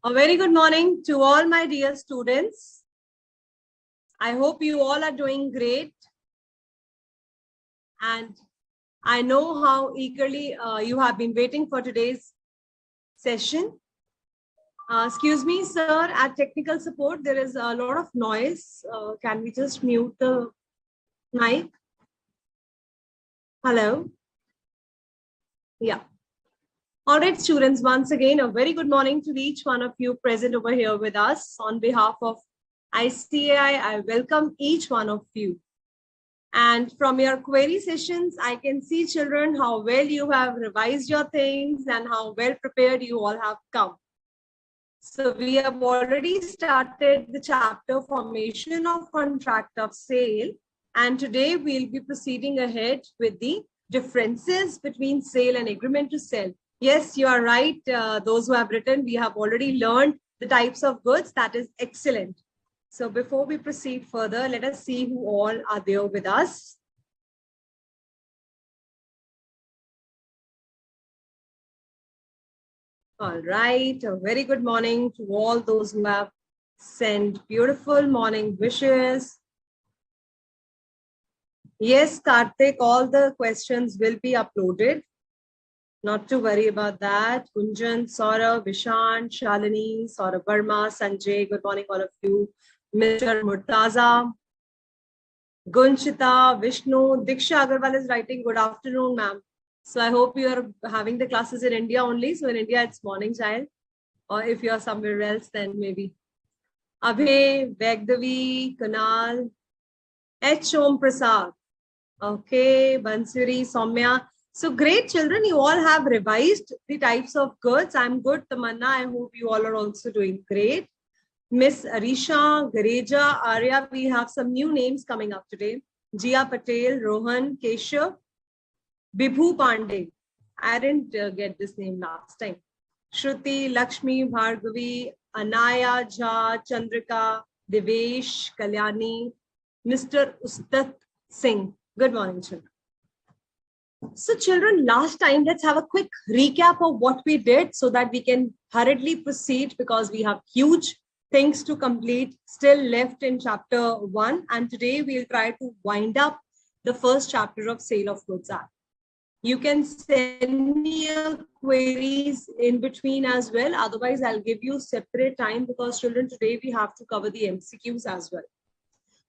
A very good morning to all my dear students. I hope you all are doing great. And I know how eagerly you have been waiting for today's session. Excuse me, sir, at technical support, there is a lot of noise. Can we just mute the mic? Hello? Yeah. All right, students, once again, a very good morning to each one of you present over here with us. On behalf of ICAI, I welcome each one of you. And from your query sessions, I can see, children, how well you have revised your things and how well prepared you all have come. So we have already started the chapter formation of contract of sale. And today we'll be proceeding ahead with the differences between sale and agreement to sell. Yes, you are right. Those who have written, we have already learned the types of goods. That is excellent. So before we proceed further, let us see who all are there with us. All right. A very good morning to all those who have sent beautiful morning wishes. Yes, Karthik, all the questions will be uploaded. Not to worry about that. Kunjan, Saurabh, Vishant, Shalini, Saurabh Verma, Sanjay, good morning all of you. Mr. Murtaza, Gunshita, Vishnu, Diksha Agarwal is writing, good afternoon, ma'am. So I hope you are having the classes in India only. So in India, it's morning, child. Or if you are somewhere else, then maybe. Abhay, Vegdavi, Kunal, H. Om Prasad. Okay, Bansuri, Soumya. So great, children, you all have revised the types of goods. I'm good, Tamanna. I hope you all are also doing great. Miss Arisha, Gareja, Arya, we have some new names coming up today. Jia Patel, Rohan, Keshav, Bibhu Pandey. I didn't get this name last time. Shruti, Lakshmi, Bhargavi, Anaya, Jha, Chandrika, Devesh, Kalyani, Mr. Ustat Singh. Good morning, children. So children, last time, let's have a quick recap of what we did so that we can hurriedly proceed because we have huge things to complete still left in chapter 1. And today we'll try to wind up the first chapter of Sale of Goods Act. You can send me your queries in between as well. Otherwise, I'll give you separate time because children, today we have to cover the MCQs as well.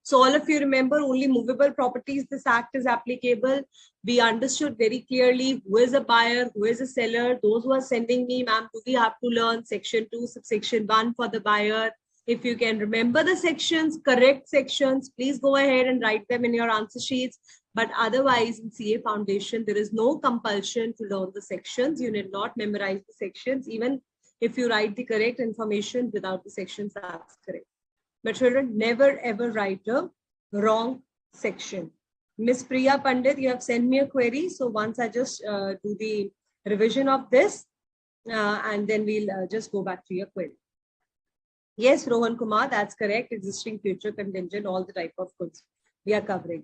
So all of you remember only movable properties, this act is applicable. We understood very clearly who is a buyer, who is a seller. Those who are sending me, ma'am, do we have to learn section 2, subsection 1 for the buyer? If you can remember the sections, correct sections, please go ahead and write them in your answer sheets. But otherwise, in CA Foundation, there is no compulsion to learn the sections. You need not memorize the sections. Even if you write the correct information without the sections, that's correct. But children, never ever write a wrong section. Miss Priya Pandit, you have sent me a query. So once I just do the revision of this, and then we'll just go back to your query. Yes, Rohan Kumar, that's correct. Existing, future, contingent, all the type of goods we are covering.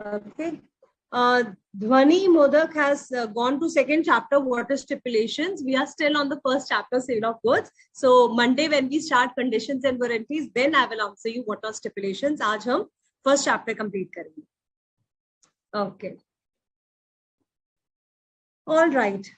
Okay. Dhwani Modak has gone to second chapter, what is stipulations. We are still on the first chapter, sale of goods. So Monday when we start conditions and warranties, then I will answer you what are stipulations. Aaj hum first chapter complete karenge. Okay. All right.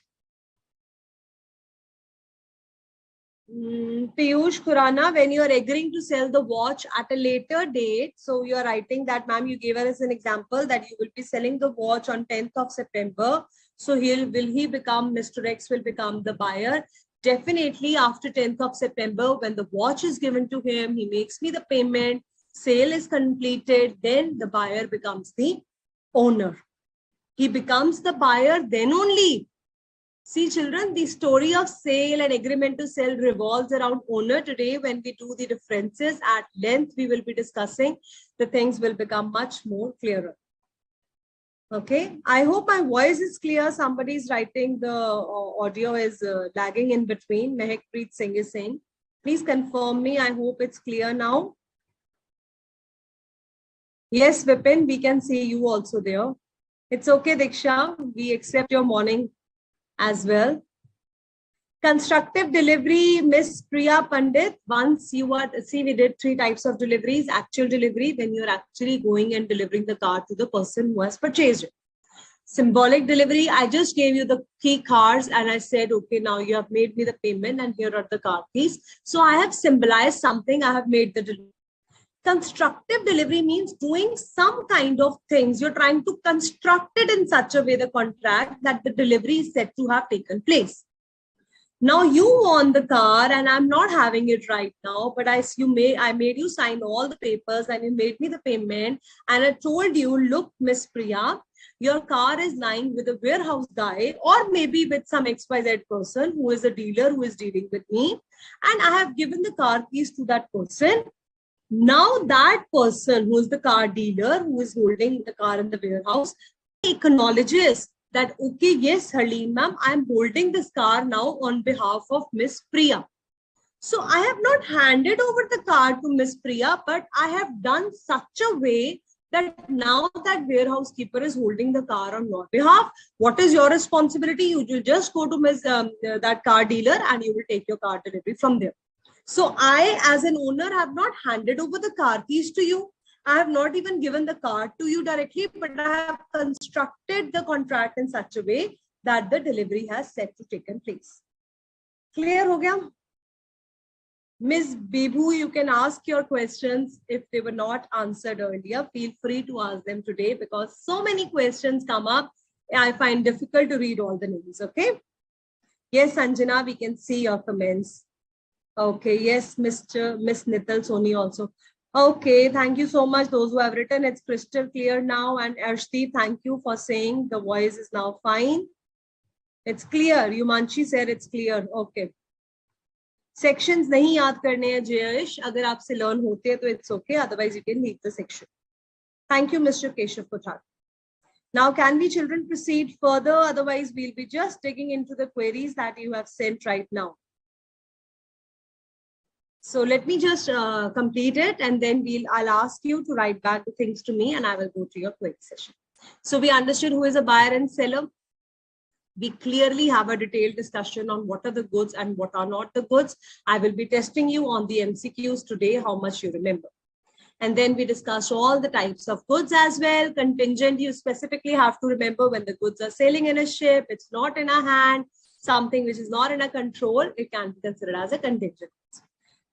Piyush Khurana, when you are agreeing to sell the watch at a later date, so you are writing that, ma'am, you gave us an example that you will be selling the watch on 10th of September. So will he become, Mr. X will become the buyer? Definitely after 10th of September, when the watch is given to him, he makes me the payment, sale is completed, then the buyer becomes the owner. He becomes the buyer, then only. See, children, the story of sale and agreement to sell revolves around owner. Today, when we do the differences at length, we will be discussing, the things will become much more clearer. Okay, I hope my voice is clear. Somebody is writing the audio is lagging in between. Mehakpreet Singh is saying, please confirm me. I hope it's clear now. Yes, Vipin, we can see you also there. It's okay, Diksha. We accept your morning as well. Constructive delivery, Miss Priya Pandit. Once you are, see, we did 3 types of deliveries. Actual delivery, when you're actually going and delivering the car to the person who has purchased it. Symbolic delivery, I just gave you the key cards and I said, okay, now you have made me the payment and here are the car keys. So I have symbolized something, I have made the delivery. Constructive delivery means doing some kind of things. You're trying to construct it in such a way, the contract, that the delivery is said to have taken place. Now you want the car and I'm not having it right now, but I made you sign all the papers and you made me the payment and I told you, look, Miss Priya, your car is lying with a warehouse guy or maybe with some XYZ person who is a dealer who is dealing with me, and I have given the car keys to that person. Now that person who is the car dealer who is holding the car in the warehouse acknowledges that, okay, yes, Harleen ma'am, I am holding this car now on behalf of Miss Priya. So I have not handed over the car to Miss Priya, but I have done such a way that now that warehouse keeper is holding the car on your behalf. What is your responsibility? You will just go to that car dealer and you will take your car delivery from there. So I, as an owner, have not handed over the car keys to you. I have not even given the car to you directly, but I have constructed the contract in such a way that the delivery has set to taken place. Clear ho gaya? Ms. Bibu, you can ask your questions if they were not answered earlier. Feel free to ask them today because so many questions come up. I find difficult to read all the names. Okay. Yes, Sanjana, we can see your comments. Okay. Yes, Miss Nital Soni also. Okay. Thank you so much. Those who have written, it's crystal clear now. And Arshdeep, thank you for saying the voice is now fine. It's clear. Yumanshi said it's clear. Okay. Sections नहीं याद करने हैं जयेश, अगर आपसे learn होते हैं तो it's okay, otherwise you can leave the section. Thank you, Mr. Keshav Kothari. Now, can we children proceed further? Otherwise, we'll be just digging into the queries that you have sent right now. So let me just complete it and then I'll ask you to write back the things to me and I will go to your query session. So we understood who is a buyer and seller. We clearly have a detailed discussion on what are the goods and what are not the goods. I will be testing you on the MCQs today, how much you remember. And then we discussed all the types of goods as well. Contingent, you specifically have to remember when the goods are sailing in a ship, it's not in a hand, something which is not in a control, it can be considered as a contingent.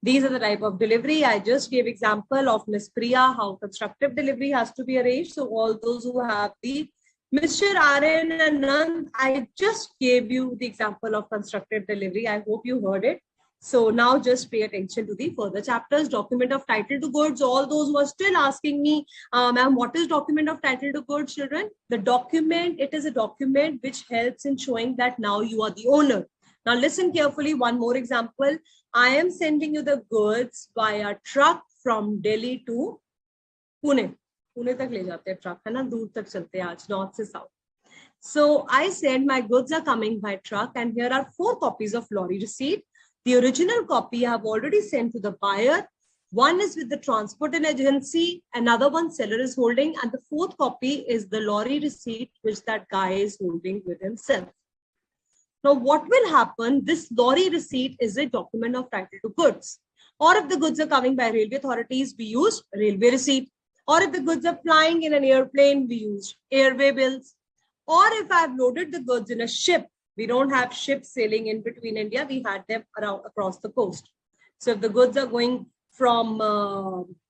These are the type of delivery. I just gave example of Miss Priya, how constructive delivery has to be arranged. So all those who have the Mr. Aryan Anand, I just gave you the example of constructive delivery. I hope you heard it. So now just pay attention to the further chapters. Document of title to goods. All those who are still asking me, ma'am, what is document of title to goods, children? The document, it is a document which helps in showing that now you are the owner. Now listen carefully. One more example. I am sending you the goods via truck from Delhi to Pune. Pune तक ले जाते हैं truck, है ना, दूर तक चलते हैं आज, नॉर्थ से south. So I said my goods are coming by truck and here are 4 copies of lorry receipt. The original copy I have already sent to the buyer. One is with the transport and agency, another one seller is holding, and the 4th copy is the lorry receipt which that guy is holding with himself. Now what will happen? This lorry receipt is a document of title to goods. Or if the goods are coming by railway authorities, we use railway receipt. Or if the goods are flying in an airplane, we use airway bills. Or if I've loaded the goods in a ship, we don't have ships sailing in between India, we had them around across the coast. So if the goods are going from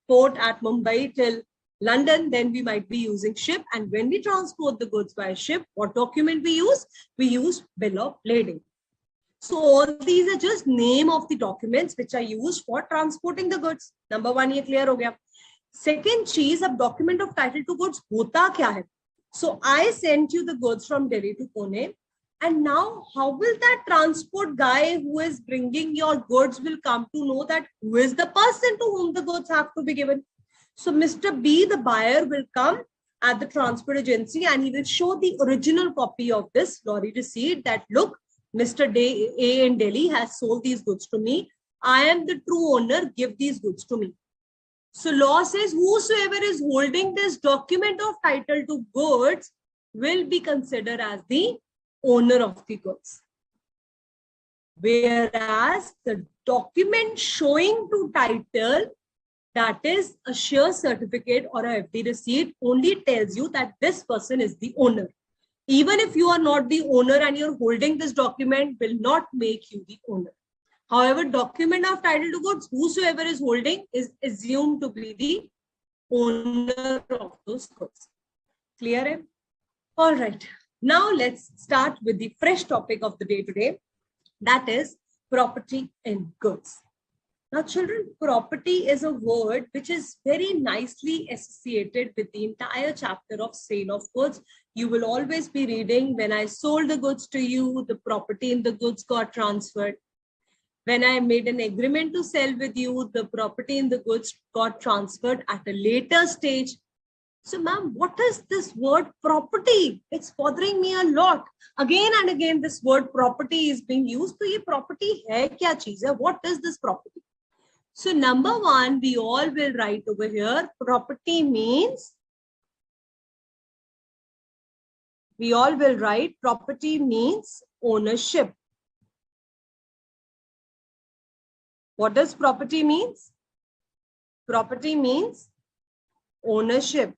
port at Mumbai till London, then we might be using ship. And when we transport the goods by ship, what document we use? We use bill of lading. So all these are just name of the documents which are used for transporting the goods. Number 1, ye clear ho gaya. Second cheese, अब document of title to goods होता क्या है? So I sent you the goods from Delhi to Pune, and now how will that transport guy who is bringing your goods will come to know that who is the person to whom the goods have to be given? So Mr. B, the buyer, will come at the transport agency and he will show the original copy of this lorry receipt that look, Mr. A in Delhi has sold these goods to me. I am the true owner. Give these goods to me. So law says whosoever is holding this document of title to goods will be considered as the owner of the goods. Whereas the document showing to title, that is a share certificate or a FD receipt, only tells you that this person is the owner. Even if you are not the owner and you're holding this document, will not make you the owner. However, document of title to goods, whosoever is holding is assumed to be the owner of those goods. Clear? Eh? All right. Now let's start with the fresh topic of the day today. That is property in goods. Now, children, property is a word which is very nicely associated with the entire chapter of sale of goods. You will always be reading, when I sold the goods to you, the property in the goods got transferred. When I made an agreement to sell with you, the property in the goods got transferred at a later stage. So, ma'am, what is this word property? It's bothering me a lot. Again and again, this word property is being used. So, ye property hai kya cheez hai? What is this property? So, number one, we all will write over here. Property means, we all will write property means ownership. What does property means? Property means ownership.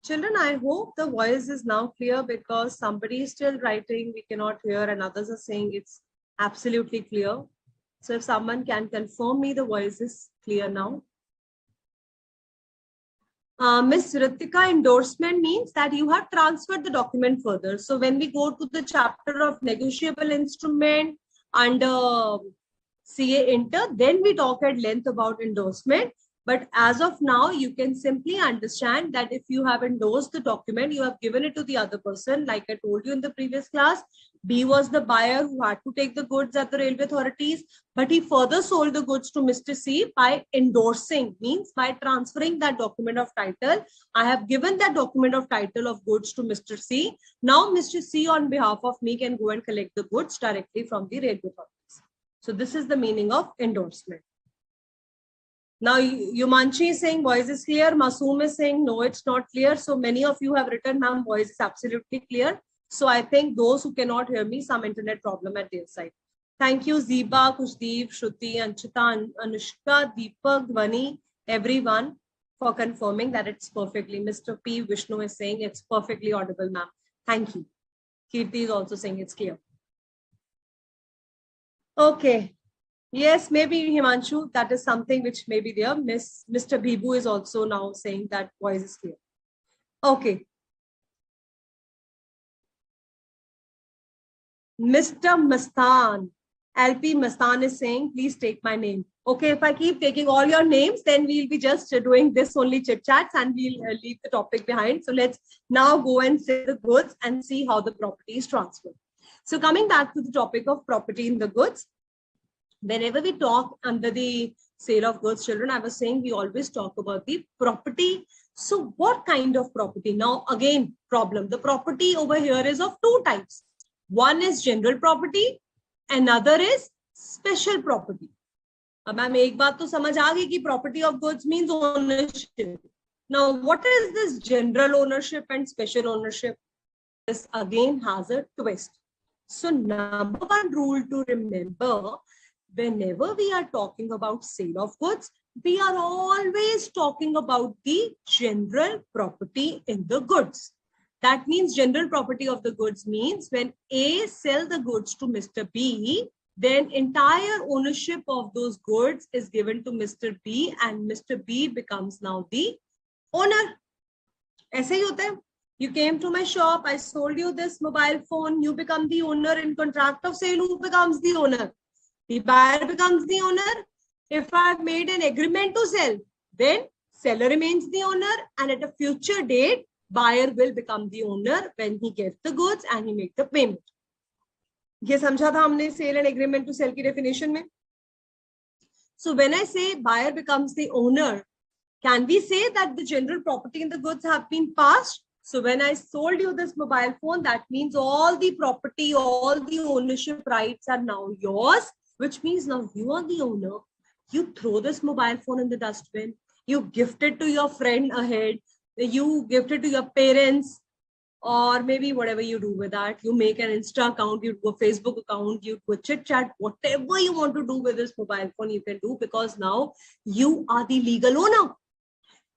Children, I hope the voice is now clear, because somebody is still writing, we cannot hear, and others are saying it's absolutely clear. So if someone can confirm me the voice is clear now. Miss Ritika, endorsement means that you have transferred the document further. So when we go to the chapter of negotiable instrument under CA Inter, then we talk at length about endorsement. But as of now, you can simply understand that if you have endorsed the document, you have given it to the other person. Like I told you in the previous class, B was the buyer who had to take the goods at the railway authorities, but he further sold the goods to Mr. C by endorsing, means by transferring that document of title. I have given that document of title of goods to Mr. C. Now Mr. C on behalf of me can go and collect the goods directly from the railway authorities. So this is the meaning of endorsement. Now, Yumanchi is saying voice is clear. Masoom is saying no, it's not clear. So many of you have written, ma'am, voice is absolutely clear. So I think those who cannot hear me, some internet problem at their side. Thank you, Ziba, Kushdeep, Shruti, Anchita, Anushka, Deepak, Dhvani, everyone for confirming that it's perfectly. Mr. P. Vishnu is saying it's perfectly audible, ma'am. Thank you. Kirti is also saying it's clear. Okay. Yes, maybe Himanshu, that is something which may be there. Mr. Bhibu is also now saying that voice is clear. Okay. Mr. Mastan, LP Mastan is saying, please take my name. Okay, if I keep taking all your names, then we'll be just doing this only chit chats and we'll leave the topic behind. So let's now go and sell the goods and see how the property is transferred. So coming back to the topic of property in the goods, whenever we talk under the sale of goods, children, I was saying we always talk about the property. So what kind of property? Now, again, problem. The property over here is of two types. One is general property, another is special property. अब ma'am एक बात तो समझ आ गई कि property of goods means ownership. Now, what is this general ownership and special ownership? This again has a twist. So, number one rule to remember, whenever we are talking about sale of goods, we are always talking about the general property in the goods. That means general property of the goods means when A sell the goods to Mr. B, then entire ownership of those goods is given to Mr. B and Mr. B becomes now the owner. ऐसे ही होता है. You came to my shop, I sold you this mobile phone, you become the owner. In contract of sale, who becomes the owner? The buyer becomes the owner. If I've made an agreement to sell, then seller remains the owner, and at a future date, buyer will become the owner when he gets the goods and he make the payment. ये समझा था हमने sale and agreement to sell की definition में. So when I say buyer becomes the owner, can we say that the general property in the goods have been passed? So when I sold you this mobile phone, that means all the property, all the ownership rights are now yours, which means now you are the owner. You throw this mobile phone in the dustbin, you gift it to your friend ahead, you gift it to your parents, or maybe whatever you do with that, you make an Insta account, you do a Facebook account, you do a chit chat, whatever you want to do with this mobile phone, you can do, because now you are the legal owner.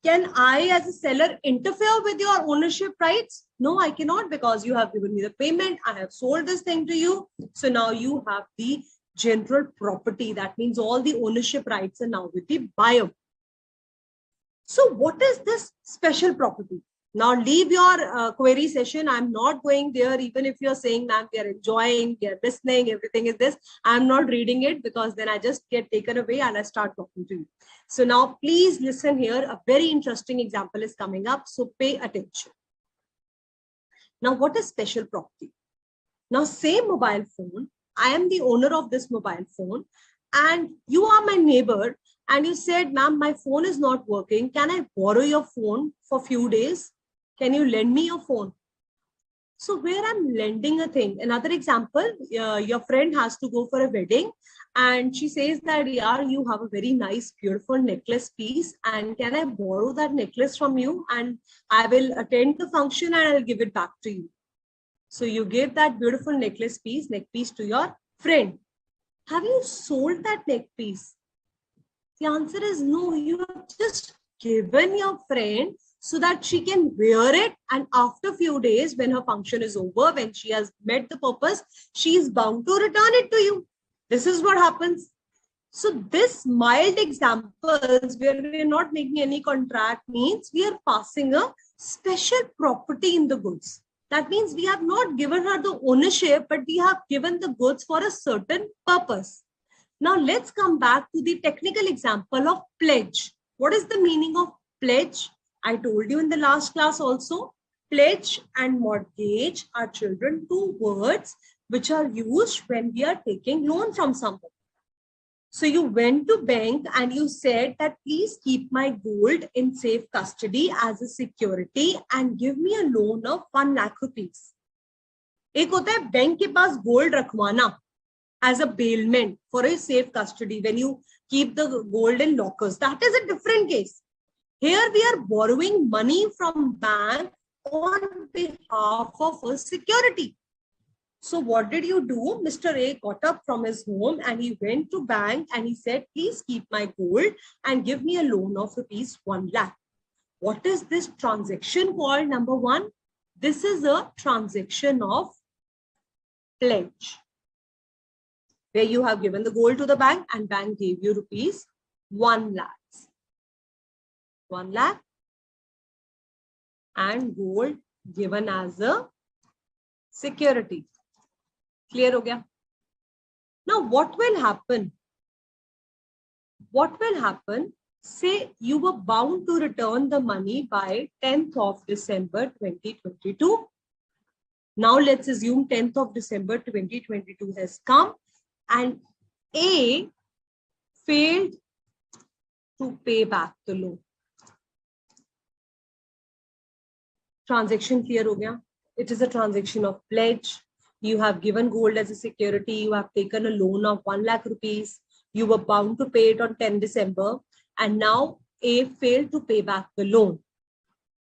Can I, as a seller, interfere with your ownership rights? No, I cannot, because you have given me the payment. I have sold this thing to you. So now you have the general property. That means all the ownership rights are now with the buyer. So what is this special property? Now leave your query session. I'm not going there, even if you're saying, ma'am, we are enjoying, we are listening, everything is this. I'm not reading it, because then I just get taken away and I start talking to you. So now please listen here. A very interesting example is coming up. So pay attention. Now what is special property? Now same mobile phone. I am the owner of this mobile phone and you are my neighbor. And you said, ma'am, my phone is not working. Can I borrow your phone for a few days? Can you lend me your phone? So where I'm lending a thing. Another example, your friend has to go for a wedding and she says that, yeah, you have a very nice, beautiful necklace piece. And can I borrow that necklace from you? And I will attend the function and I'll give it back to you. So you gave that beautiful neck piece to your friend. Have you sold that neck piece? The answer is no. You have just given your friend so that she can wear it, and after a few days, when her function is over, when she has met the purpose, she is bound to return it to you. This is what happens. So this mild examples where we are not making any contract means we are passing a special property in the goods. That means we have not given her the ownership, but we have given the goods for a certain purpose. Now let's come back to the technical example of pledge. What is the meaning of pledge? I told you in the last class also, pledge and mortgage are children, two words which are used when we are taking loan from someone. So you went to bank and you said that please keep my gold in safe custody as a security and give me a loan of 1 lakh rupees. एक होता है bank के पास gold रखवाना as a bailment for a safe custody when you keep the gold in lockers. That is a different case. Here we are borrowing money from bank on behalf of a security. So what did you do? Mr. A got up from his home and he went to bank and he said, please keep my gold and give me a loan of rupees 1 lakh. What is this transaction called? Number one, this is a transaction of pledge, where you have given the gold to the bank and bank gave you rupees 1 lakh. 1 lakh and gold given as a security. Clear ho gaya? Now what will happen? What will happen? Say you were bound to return the money by 10th of December 2022. Now let's assume 10th of December 2022 has come and A failed to pay back the loan. Transaction clear ho gaya? It is a transaction of pledge. You have given gold as a security. You have taken a loan of 1 lakh rupees. You were bound to pay it on 10 December. And now A failed to pay back the loan.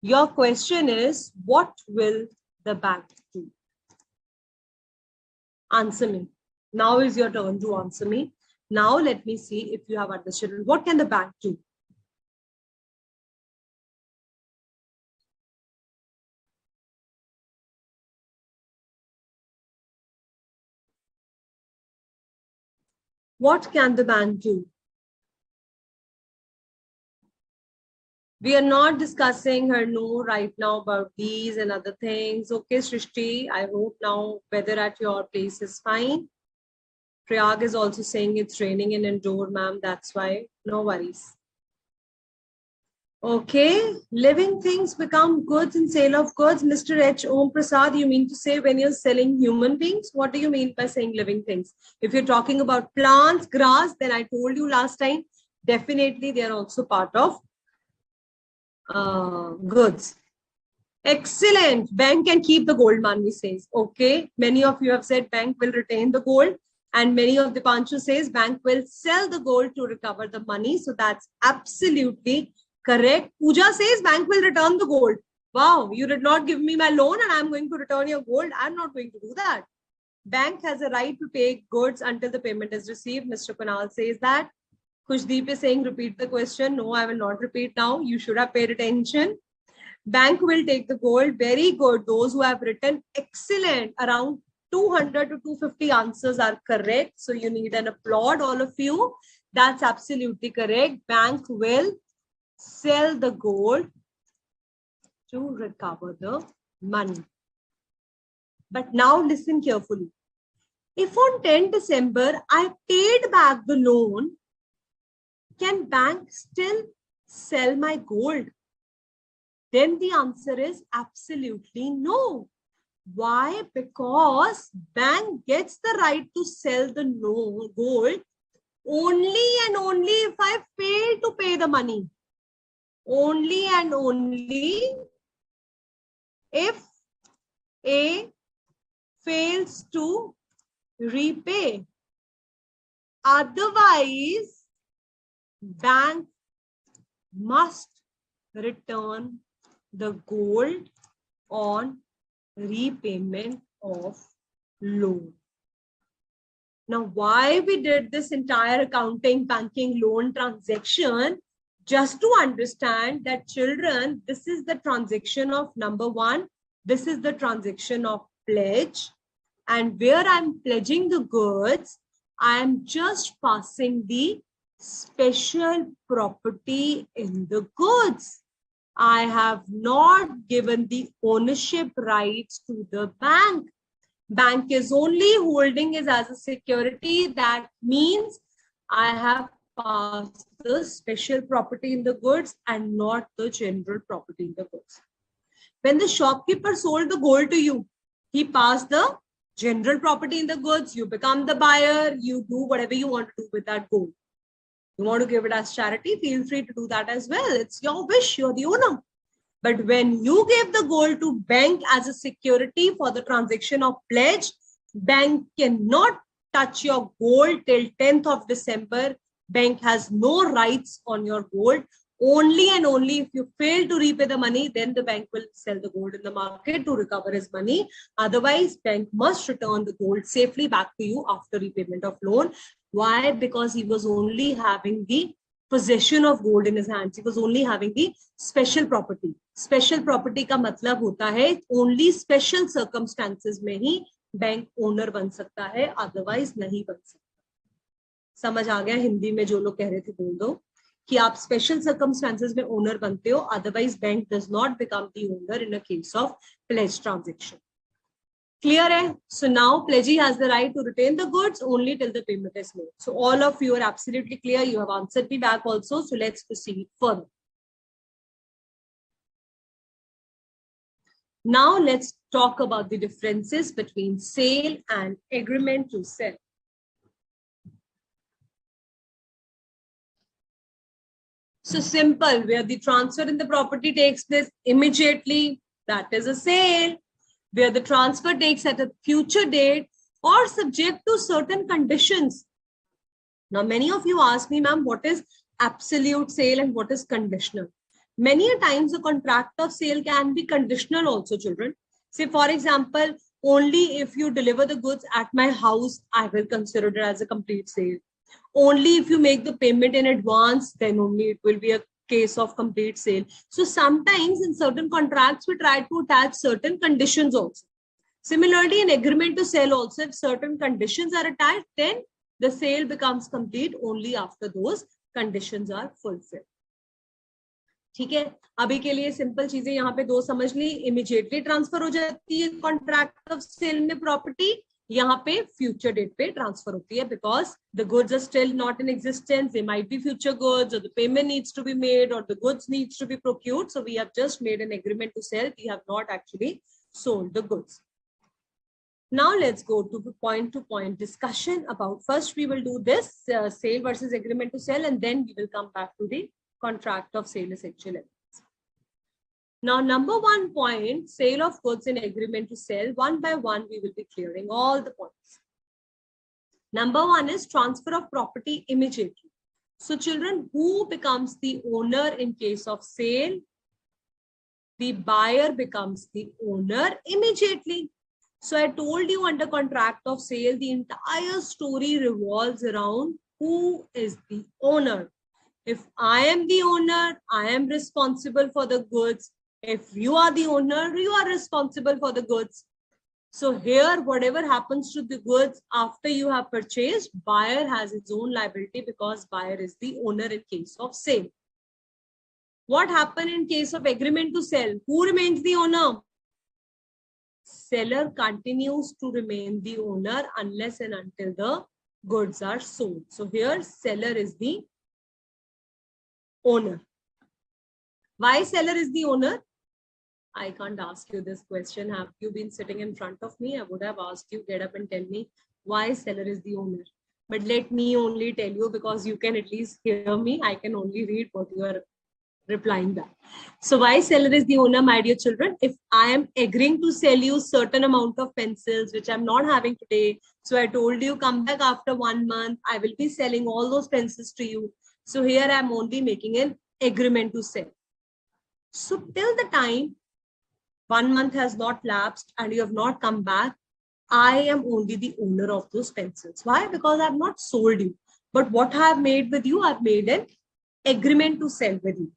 Your question is, what will the bank do? Answer me. Now is your turn to answer me. Now let me see if you have understood. What can the bank do? What can the bank do? We are not discussing her no right now about these and other things. Okay, Srishti, I hope now weather at your place is fine. Prayag is also saying it's raining in Indore, ma'am. That's why. No worries. Okay, living things become goods in sale of goods. Mr. H. Om Prasad, you mean to say when you're selling human beings? What do you mean by saying living things? If you're talking about plants, grass, then I told you last time, definitely they are also part of goods. Excellent. Bank can keep the gold, Manvi says. Okay, many of you have said bank will retain the gold. And many of the Pancho says bank will sell the gold to recover the money. So that's absolutely correct. Pooja says bank will return the gold. Wow, you did not give me my loan and I'm going to return your gold. I'm not going to do that. Bank has a right to take goods until the payment is received. Mr. Kunal says that. Kushdeep is saying, repeat the question. No, I will not repeat now. You should have paid attention. Bank will take the gold. Very good. Those who have written excellent, around 200 to 250 answers are correct. So you need an applaud, all of you. That's absolutely correct. Bank will sell the gold to recover the money. But now listen carefully. If on 10 December I paid back the loan, can bank still sell my gold? Then the answer is absolutely no. Why? Because bank gets the right to sell the gold only and only if I fail to pay the money. Only and only if A fails to repay. Otherwise, bank must return the gold on repayment of loan. Now, why we did this entire accounting, banking, loan transaction? Just to understand that, children, this is the transaction of number one. This is the transaction of pledge. And where I'm pledging the goods, I'm just passing the special property in the goods. I have not given the ownership rights to the bank. Bank is only holding it as a security. That means I have passed the special property in the goods and not the general property in the goods. When the shopkeeper sold the gold to you, he passed the general property in the goods. You become the buyer. You do whatever you want to do with that gold. You want to give it as charity, feel free to do that as well. It's your wish, you're the owner. But when you gave the gold to bank as a security for the transaction of pledge, bank cannot touch your gold till 10th of December. Bank has no rights on your gold. Only and only if you fail to repay the money, then the bank will sell the gold in the market to recover his money. Otherwise, bank must return the gold safely back to you after repayment of loan. Why? Because he was only having the possession of gold in his hands. He was only having the special property. Special property का मतलब होता है only special circumstances में ही bank owner बन सकता है, otherwise नहीं बन सकता. समझ आ गया? हिंदी में जो लोग कह रहे थे बोल दो कि आप special circumstances में ओनर बनते हो, otherwise bank does not become the owner in a case of pledge transaction. Clear hai? So now pledgee has the right to retain the goods only till the payment is made. So all of you are absolutely clear. You have answered me back also. So let's proceed further. Now let's talk about the differences between sale and agreement to sell. So simple, where the transfer in the property takes place immediately, that is a sale. Where the transfer takes at a future date or subject to certain conditions. Now, many of you ask me, ma'am, what is absolute sale and what is conditional? Many a times a contract of sale can be conditional also, children. Say, for example, only if you deliver the goods at my house, I will consider it as a complete sale. Only if you make the payment in advance, then only it will be a case of complete sale. So sometimes in certain contracts, we try to attach certain conditions also. Similarly, in agreement to sell also, if certain conditions are attached, then the sale becomes complete only after those conditions are fulfilled. ठीक है, अभी के लिए simple चीजें यहाँ पे दो समझ ली. इमीडिएटली ट्रांसफर हो जाती है कॉन्ट्रैक्ट ऑफ सेल में प्रॉपर्टी, यहाँ पे फ्यूचर डेट पे ट्रांसफर होती है because the goods are still not in existence, they might be future goods और the payment needs to be made और the goods needs to be procured. So we have just made an agreement to sell, we have not actually sold the goods. Now let's go to the point-to-point discussion about, first we will do this sale versus agreement to sell, and then we will come back to the contract of sale essential elements. Now, number one point, sale of goods in agreement to sell. One by one, we will be clearing all the points. Number one is transfer of property immediately. So children, who becomes the owner in case of sale? the buyer becomes the owner immediately. So I told you under contract of sale, the entire story revolves around who is the owner. If I am the owner, I am responsible for the goods. If you are the owner, you are responsible for the goods. So here, whatever happens to the goods after you have purchased, buyer has its own liability because buyer is the owner in case of sale. What happened in case of agreement to sell? Who remains the owner? Seller continues to remain the owner unless and until the goods are sold. So here, seller is the owner. Why seller is the owner? I can't ask you this question. Have you been sitting in front of me? I would have asked you, get up and tell me why seller is the owner. But let me only tell you because you can at least hear me. I can only read what you are replying back. So why seller is the owner, my dear children? If I am agreeing to sell you certain amount of pencils, which I'm not having today. So I told you, come back after 1 month. I will be selling all those pencils to you. So here I'm only making an agreement to sell. So till the time 1 month has not lapsed and you have not come back, I am only the owner of those pencils. Why? Because I have not sold you. But what I have made with you, I've made an agreement to sell with you.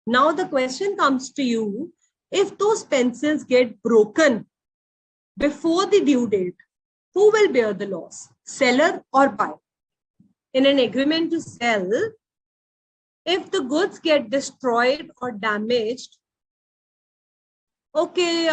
Now the question comes to you, if those pencils get broken before the due date, who will bear the loss? Seller or buyer? In an agreement to sell, if the goods get destroyed or damaged, okay,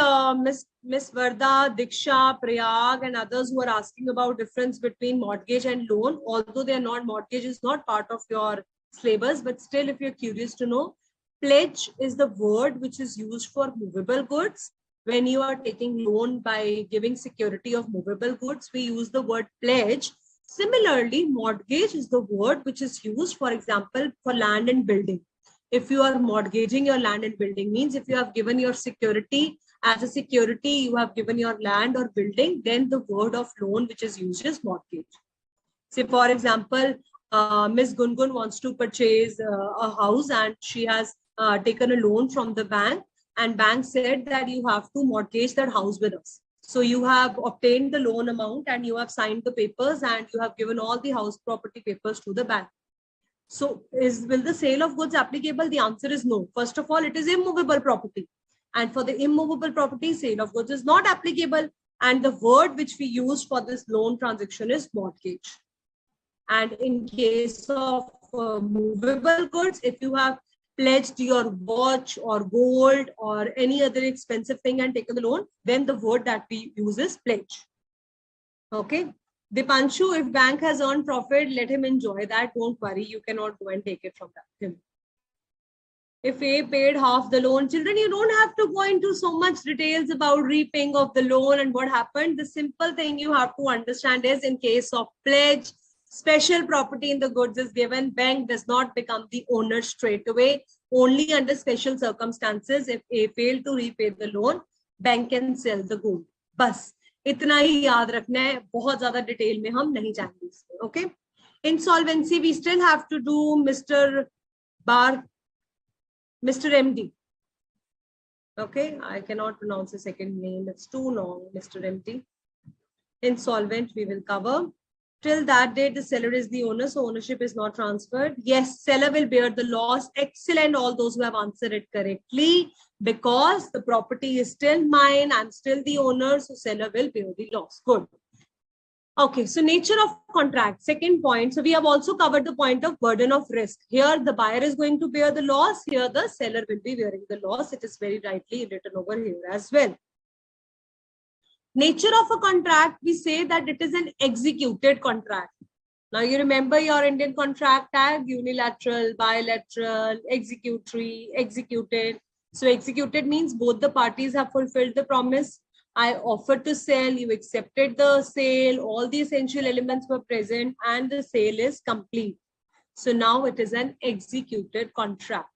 Miss Varda, Diksha, Prayag, and others who are asking about difference between mortgage and loan, although they are not, mortgage is not part of your syllabus, but still, if you're curious to know, pledge is the word which is used for movable goods. When you are taking loan by giving security of movable goods, we use the word pledge. Similarly, mortgage is the word which is used, for example, for land and building. If you are mortgaging your land and building, means if you have given your security as a security, you have given your land or building, then the word of loan which is used is mortgage. Say, for example, Ms. Gungun wants to purchase a house and she has taken a loan from the bank, and bank said that you have to mortgage that house with us. So you have obtained the loan amount and you have signed the papers and you have given all the house property papers to the bank. So will the sale of goods applicable? The answer is no. First of all, it is immovable property. And for the immovable property, sale of goods is not applicable. And the word which we use for this loan transaction is mortgage. And in case of movable goods, if you have pledged your watch or gold or any other expensive thing and taken the loan, then the word that we use is pledge. Okay. Dipanshu, if bank has earned profit, let him enjoy that. Don't worry, you cannot go and take it from him. If A paid half the loan, children, you don't have to go into so much details about repaying of the loan and what happened. The simple thing you have to understand is, in case of pledge, special property in the goods is given, bank does not become the owner straight away. Only under special circumstances, if A failed to repay the loan, bank can sell the gold. बस इतना ही याद रखना है, बहुत ज्यादा detail में हम नहीं जाएंगे इसमें. Okay. Insolvency, we still have to do Mr. MD. Okay, I cannot pronounce the second name. It's too long, Mr. MD. Insolvent, we will cover. Till that date, the seller is the owner, so ownership is not transferred. Yes, seller will bear the loss. Excellent, all those who have answered it correctly. Because the property is still mine, I'm still the owner, so seller will bear the loss. Good. Okay, so nature of contract, second point. So we have also covered the point of burden of risk. Here, the buyer is going to bear the loss. Here, the seller will be bearing the loss. It is very rightly written over here as well. Nature of a contract, we say that it is an executed contract. Now, you remember your Indian contract tag, unilateral, bilateral, executory, executed. So executed means both the parties have fulfilled the promise. I offered to sell, you accepted the sale, all the essential elements were present and the sale is complete. So now it is an executed contract.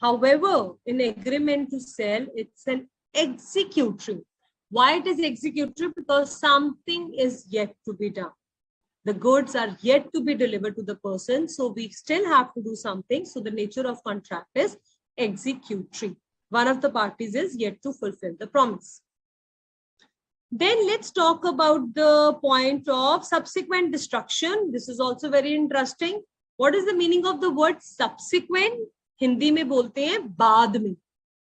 However, in agreement to sell, it's an executory. Why it is executory? Because something is yet to be done. The goods are yet to be delivered to the person. So we still have to do something. So the nature of contract is executory. One of the parties is yet to fulfill the promise. Then let's talk about the point of subsequent destruction. This is also very interesting. What is the meaning of the word subsequent? Hindi में बोलते हैं बाद में.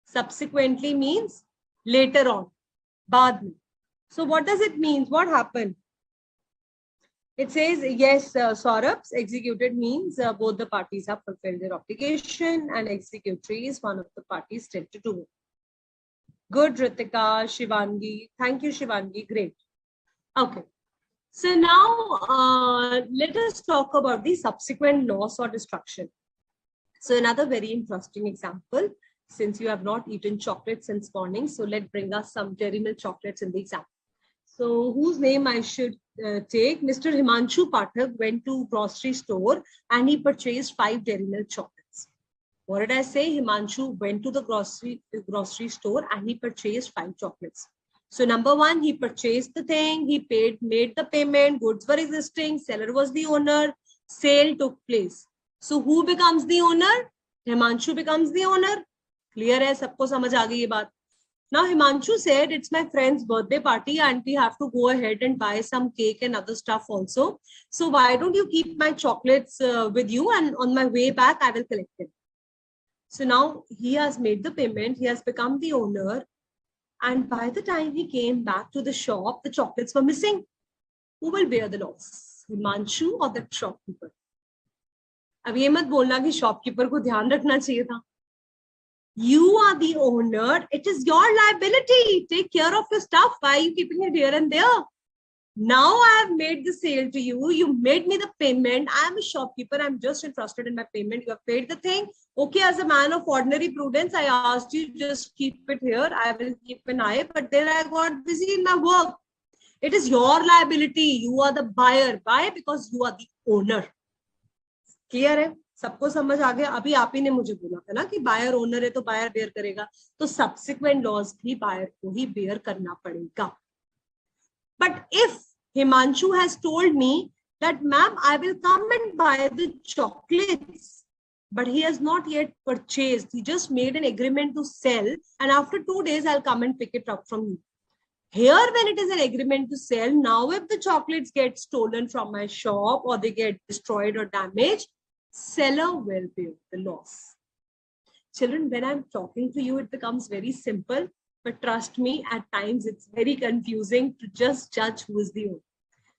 Subsequently means later on. बाद में. So what does it mean? What happened? It says, yes, Saurabh's executed means both the parties have fulfilled their obligation, and executory is one of the parties still to do it. Good, Ritika, Shivangi. Thank you, Shivangi. Great. Okay. So now let us talk about the subsequent loss or destruction. So another very interesting example, since you have not eaten chocolate since morning, so let's bring us some Dairy Milk chocolates in the example. So whose name I should take? Mr. Himanshu Pathak went to grocery store and he purchased 5 Dairy Milk chocolates. What did I say? Himanshu went to the grocery store and he purchased 5 chocolates. So number one, he purchased the thing, he made the payment, goods were existing, seller was the owner, sale took place. So who becomes the owner? Himanshu becomes the owner. Clear hai? Sabko samajh aa gayi ye baat. Now Himanshu said, it's my friend's birthday party and we have to go ahead and buy some cake and other stuff also. So why don't you keep my chocolates with you, and on my way back, I will collect them. So now he has made the payment, he has become the owner, and by the time he came back to the shop, the chocolates were missing. Who will bear the loss? Himanshu or the shopkeeper? अब ये मत बोलना कि shopkeeper को ध्यान रखना चाहिए था. You are the owner. It is your liability. Take care of your stuff. Why are you keeping it here and there? Now I have made the sale to you. You made me the payment. I am a shopkeeper. I'm just interested in my payment. You have paid the thing. Okay, as a man of ordinary prudence, I asked you just keep it here. I will keep an eye. But then I got busy in my work. It is your liability. You are the buyer. Why? Because you are the owner. Clear है? सबको समझ आ गया. अभी आप ही ने मुझे बोला था ना कि बायर ओनर है तो बायर बेयर करेगा, तो सब्सिक्वेंट लॉस भी बायर को ही बेयर करना पड़ेगा. But if Himanshu has told me that ma'am, I will come and buy the chocolates, but he has not yet purchased, he just made an agreement to sell, and after 2 days I'll come and pick it up from you. Here, when it is an agreement to sell, now if the chocolates get stolen from my shop or they get destroyed or damaged, seller will bear the loss. Children, when I'm talking to you, it becomes very simple, but trust me, at times it's very confusing to just judge who is the owner.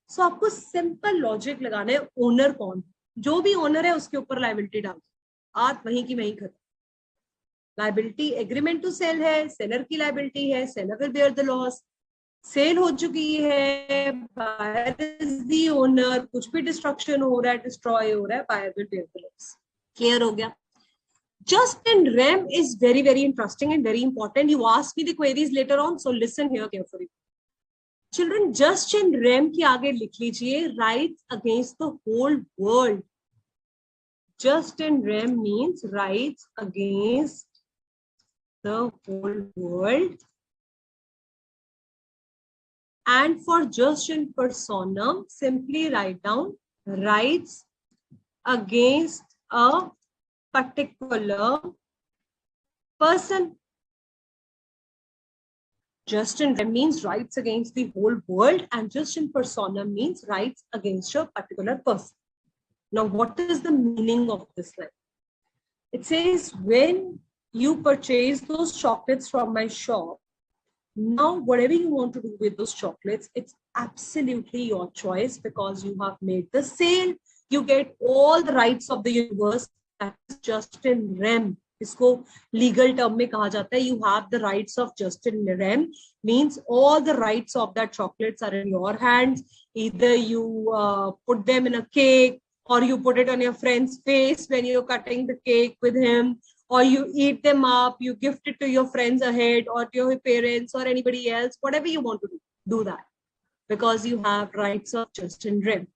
So आपको simple logic लगाना है, owner कौन, जो भी owner है उसके ऊपर liability डाल, आत वहीं की वहीं खत्म. Liability agreement to sell है, seller की liability है, seller will bear the loss. Sale हो चुकी है, buyer is the owner, कुछ भी डिस्ट्रक्शन हो रहा है, डिस्ट्रॉय हो रहा है, buyer will bear the loss. Clear हो गया? Just in rem is very, very interesting and very important. You ask me the queries later on, so listen here carefully. Children, just in rem की आगे लिख लीजिए, rights against the whole world. Just in rem means rights against the whole world. And for just in personam, simply write down rights against a particular person. Just in rem means rights against the whole world, and just in personam means rights against a particular person. Now, what is the meaning of this line? It says, when you purchase those chocolates from my shop, now, whatever you want to do with those chocolates, it's absolutely your choice, because you have made the sale. You get all the rights of the universe. That is just in rem. इसको legal term में कहा जाता है. You have the rights of just in rem, means all the rights of that chocolates are in your hands. Either you put them in a cake, or you put it on your friend's face when you're cutting the cake with him, or you eat them up, you gift it to your friends ahead, or to your parents or anybody else, whatever you want to do that, because you have rights of just in rem.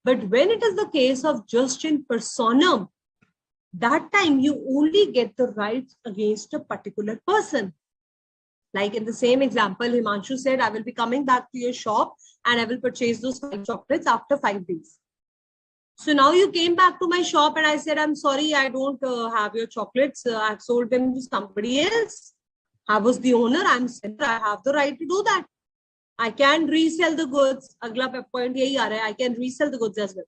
But when it is the case of just in personam, that time you only get the rights against a particular person. Like in the same example, Himanshu said, I will be coming back to your shop and I will purchase those 5 chocolates after 5 days. So now you came back to my shop and I said, I'm sorry, I don't have your chocolates. I've sold them to somebody else. I was the owner. I'm seller. I have the right to do that. I can resell the goods. Agla point yahi aa raha hai. I can resell the goods as well.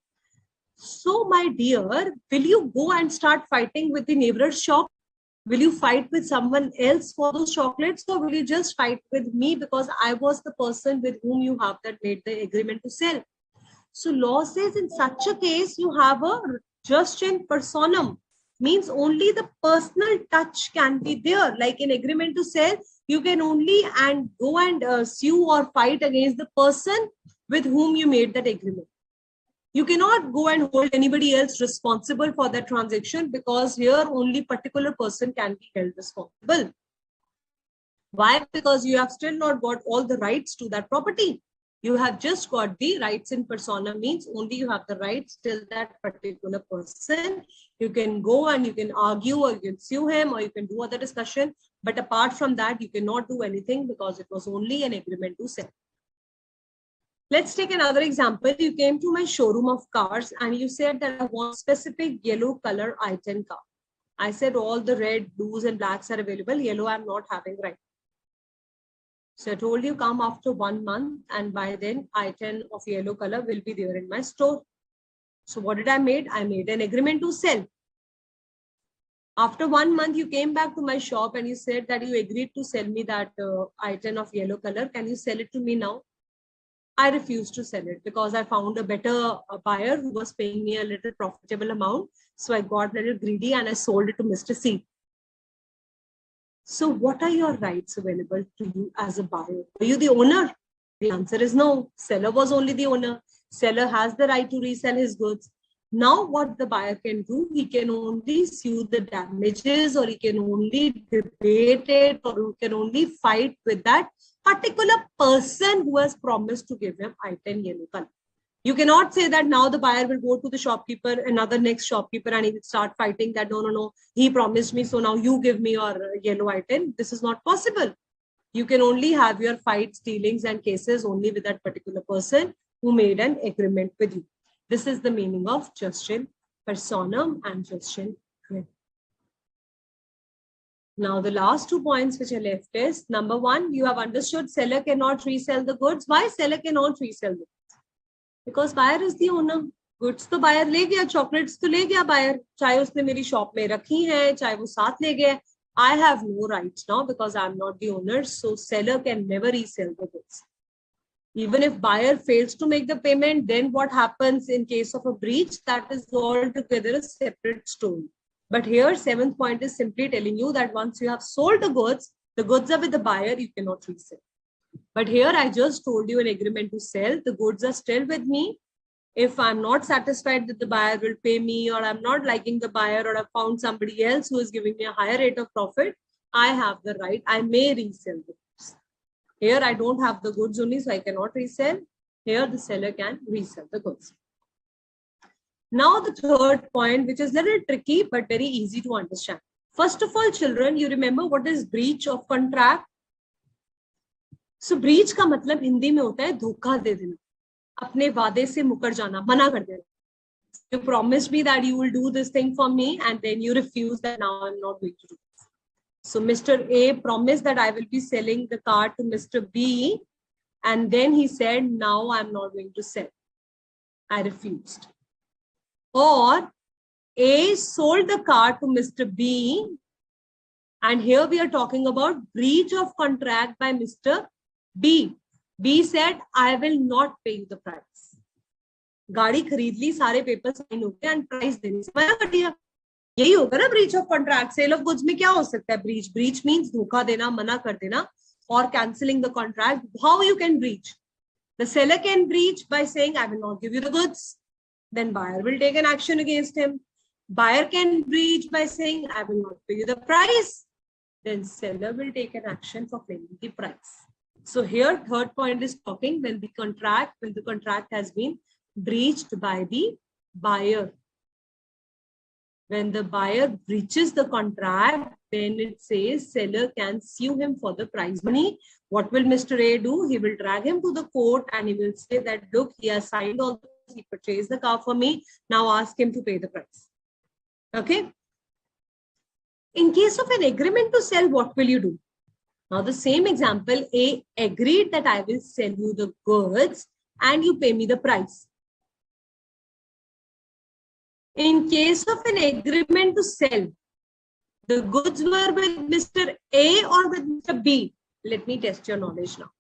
So my dear, will you go and start fighting with the neighbor's shop? Will you fight with someone else for those chocolates, or will you just fight with me because I was the person with whom you have that made the agreement to sell? So law says in such a case, you have a just in personam, means only the personal touch can be there. Like in agreement to sell, you can only and go and sue or fight against the person with whom you made that agreement. You cannot go and hold anybody else responsible for that transaction, because here only particular person can be held responsible. Why? Because you have still not got all the rights to that property. You have just got the rights in persona, means only you have the rights till that particular person. You can go and you can argue, or you can sue him, or you can do other discussion. But apart from that, you cannot do anything because it was only an agreement to sell. Let's take another example. You came to my showroom of cars and you said that I want specific yellow color I-10 car. I said all the red, blues and blacks are available. Yellow I'm not having right. So I told you come after 1 month, and by then I-10 of yellow color will be there in my store. So what did I made? I made an agreement to sell. After 1 month, you came back to my shop and you said that you agreed to sell me that I-10 of yellow color. Can you sell it to me now? I refused to sell it because I found a better buyer who was paying me a little profitable amount. So I got a little greedy and I sold it to Mr. C. So what are your rights available to you as a buyer? Are you the owner? The answer is no. Seller was only the owner. Seller has the right to resell his goods. Now what the buyer can do, he can only sue the damages, or he can only debate it, or he can only fight with that particular person who has promised to give him I-10 yellow color. You cannot say that now the buyer will go to the shopkeeper, another next shopkeeper, and he will start fighting that no, he promised me, so now you give me your yellow I-10. This is not possible. You can only have your fights, dealings and cases only with that particular person who made an agreement with you. This is the meaning of just in personam and just in re. Now the last 2 points which are left is, number 1, you have understood seller cannot resell the goods. Why seller cannot resell the goods? Because buyer is the owner. Goods तो buyer ले गया, chocolates तो ले गया buyer, चाहे उसने मेरी shop में रखी है, चाहे वो साथ ले गया. I have no rights now because I'm not the owner. So seller can never resell the goods. Even if buyer fails to make the payment, then what happens in case of a breach? That is altogether a separate story. But here, 7th point is simply telling you that once you have sold the goods are with the buyer, you cannot resell. But here I just told you an agreement to sell. The goods are still with me. If I'm not satisfied that the buyer will pay me, or I'm not liking the buyer, or I found somebody else who is giving me a higher rate of profit, I have the right. I may resell the goods. Here I don't have the goods only, so I cannot resell. Here the seller can resell the goods. Now the third point, which is a little tricky but very easy to understand. First of all, children, you remember what is breach of contract? So breach का मतलब हिंदी में होता है धोखा दे देना, अपने वादे से मुकर जाना, मना कर देना. You promised me that you will do this thing for me, and then you refuse that. Now I'm not going to do this. So Mr. A promised that I will be selling the car to Mr. B, and then he said, now I'm not going to sell. I refused. Or A sold the car to Mr. B, and here we are talking about breach of contract by Mr. B. B said, I will not pay you the price. गाड़ी खरीद ली, सारे paper sign हो गए, and price देने से मना कर दिया. यही होगा ना breach of contract. Sale of goods में क्या हो सकता है? ब्रीच. ब्रीच मींस धोखा देना, मना कर देना, or cancelling the contract. How you can breach? The seller can breach by saying, I will not give you the goods. Then buyer will take an action against him. Buyer can breach by saying, I will not pay you the price. Then seller will take an action for paying the price. So here, third point is talking when the contract has been breached by the buyer. When the buyer breaches the contract, then it says seller can sue him for the prize money. What will Mr. A do? He will drag him to the court and he will say that, look, he has signed all the he purchased the car for me. Now ask him to pay the price. Okay. In case of an agreement to sell, what will you do? Now the same example, A agreed that I will sell you the goods and you pay me the price. In case of an agreement to sell, the goods were with Mr. A or with Mr. B. Let me test your knowledge now.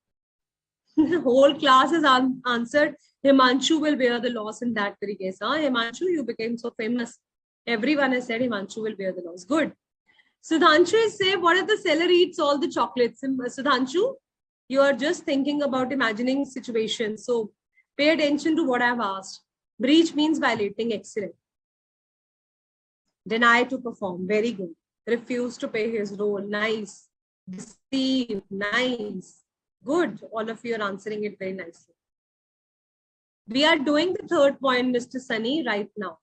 The whole class has answered, Himanshu will bear the loss in that very case. Huh? Himanshu, you became so famous. Everyone has said Himanshu will bear the loss. Good. Sudhanshu is saying, what if the seller eats all the chocolates? Sudhanshu, you are just thinking about imagining situations. So pay attention to what I have asked. Breach means violating. Excellent. Deny to perform. Very good. Refuse to pay his role. Nice. Deceive. Nice. Good. All of you are answering it very nicely. We are doing the third point, Mr. Sunny, right now.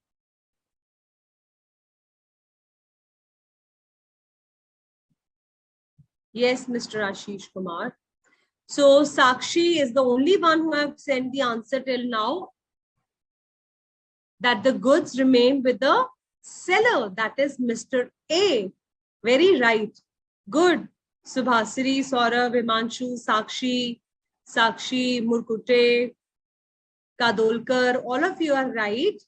Yes, Mr. Ashish Kumar. So Sakshi is the only one who have sent the answer till now, that the goods remain with the seller, that is Mr. A. Very right. Good. Subhasiri, Saurav, Himanshu, Sakshi, Murkute, Kadolkar, all of you are right.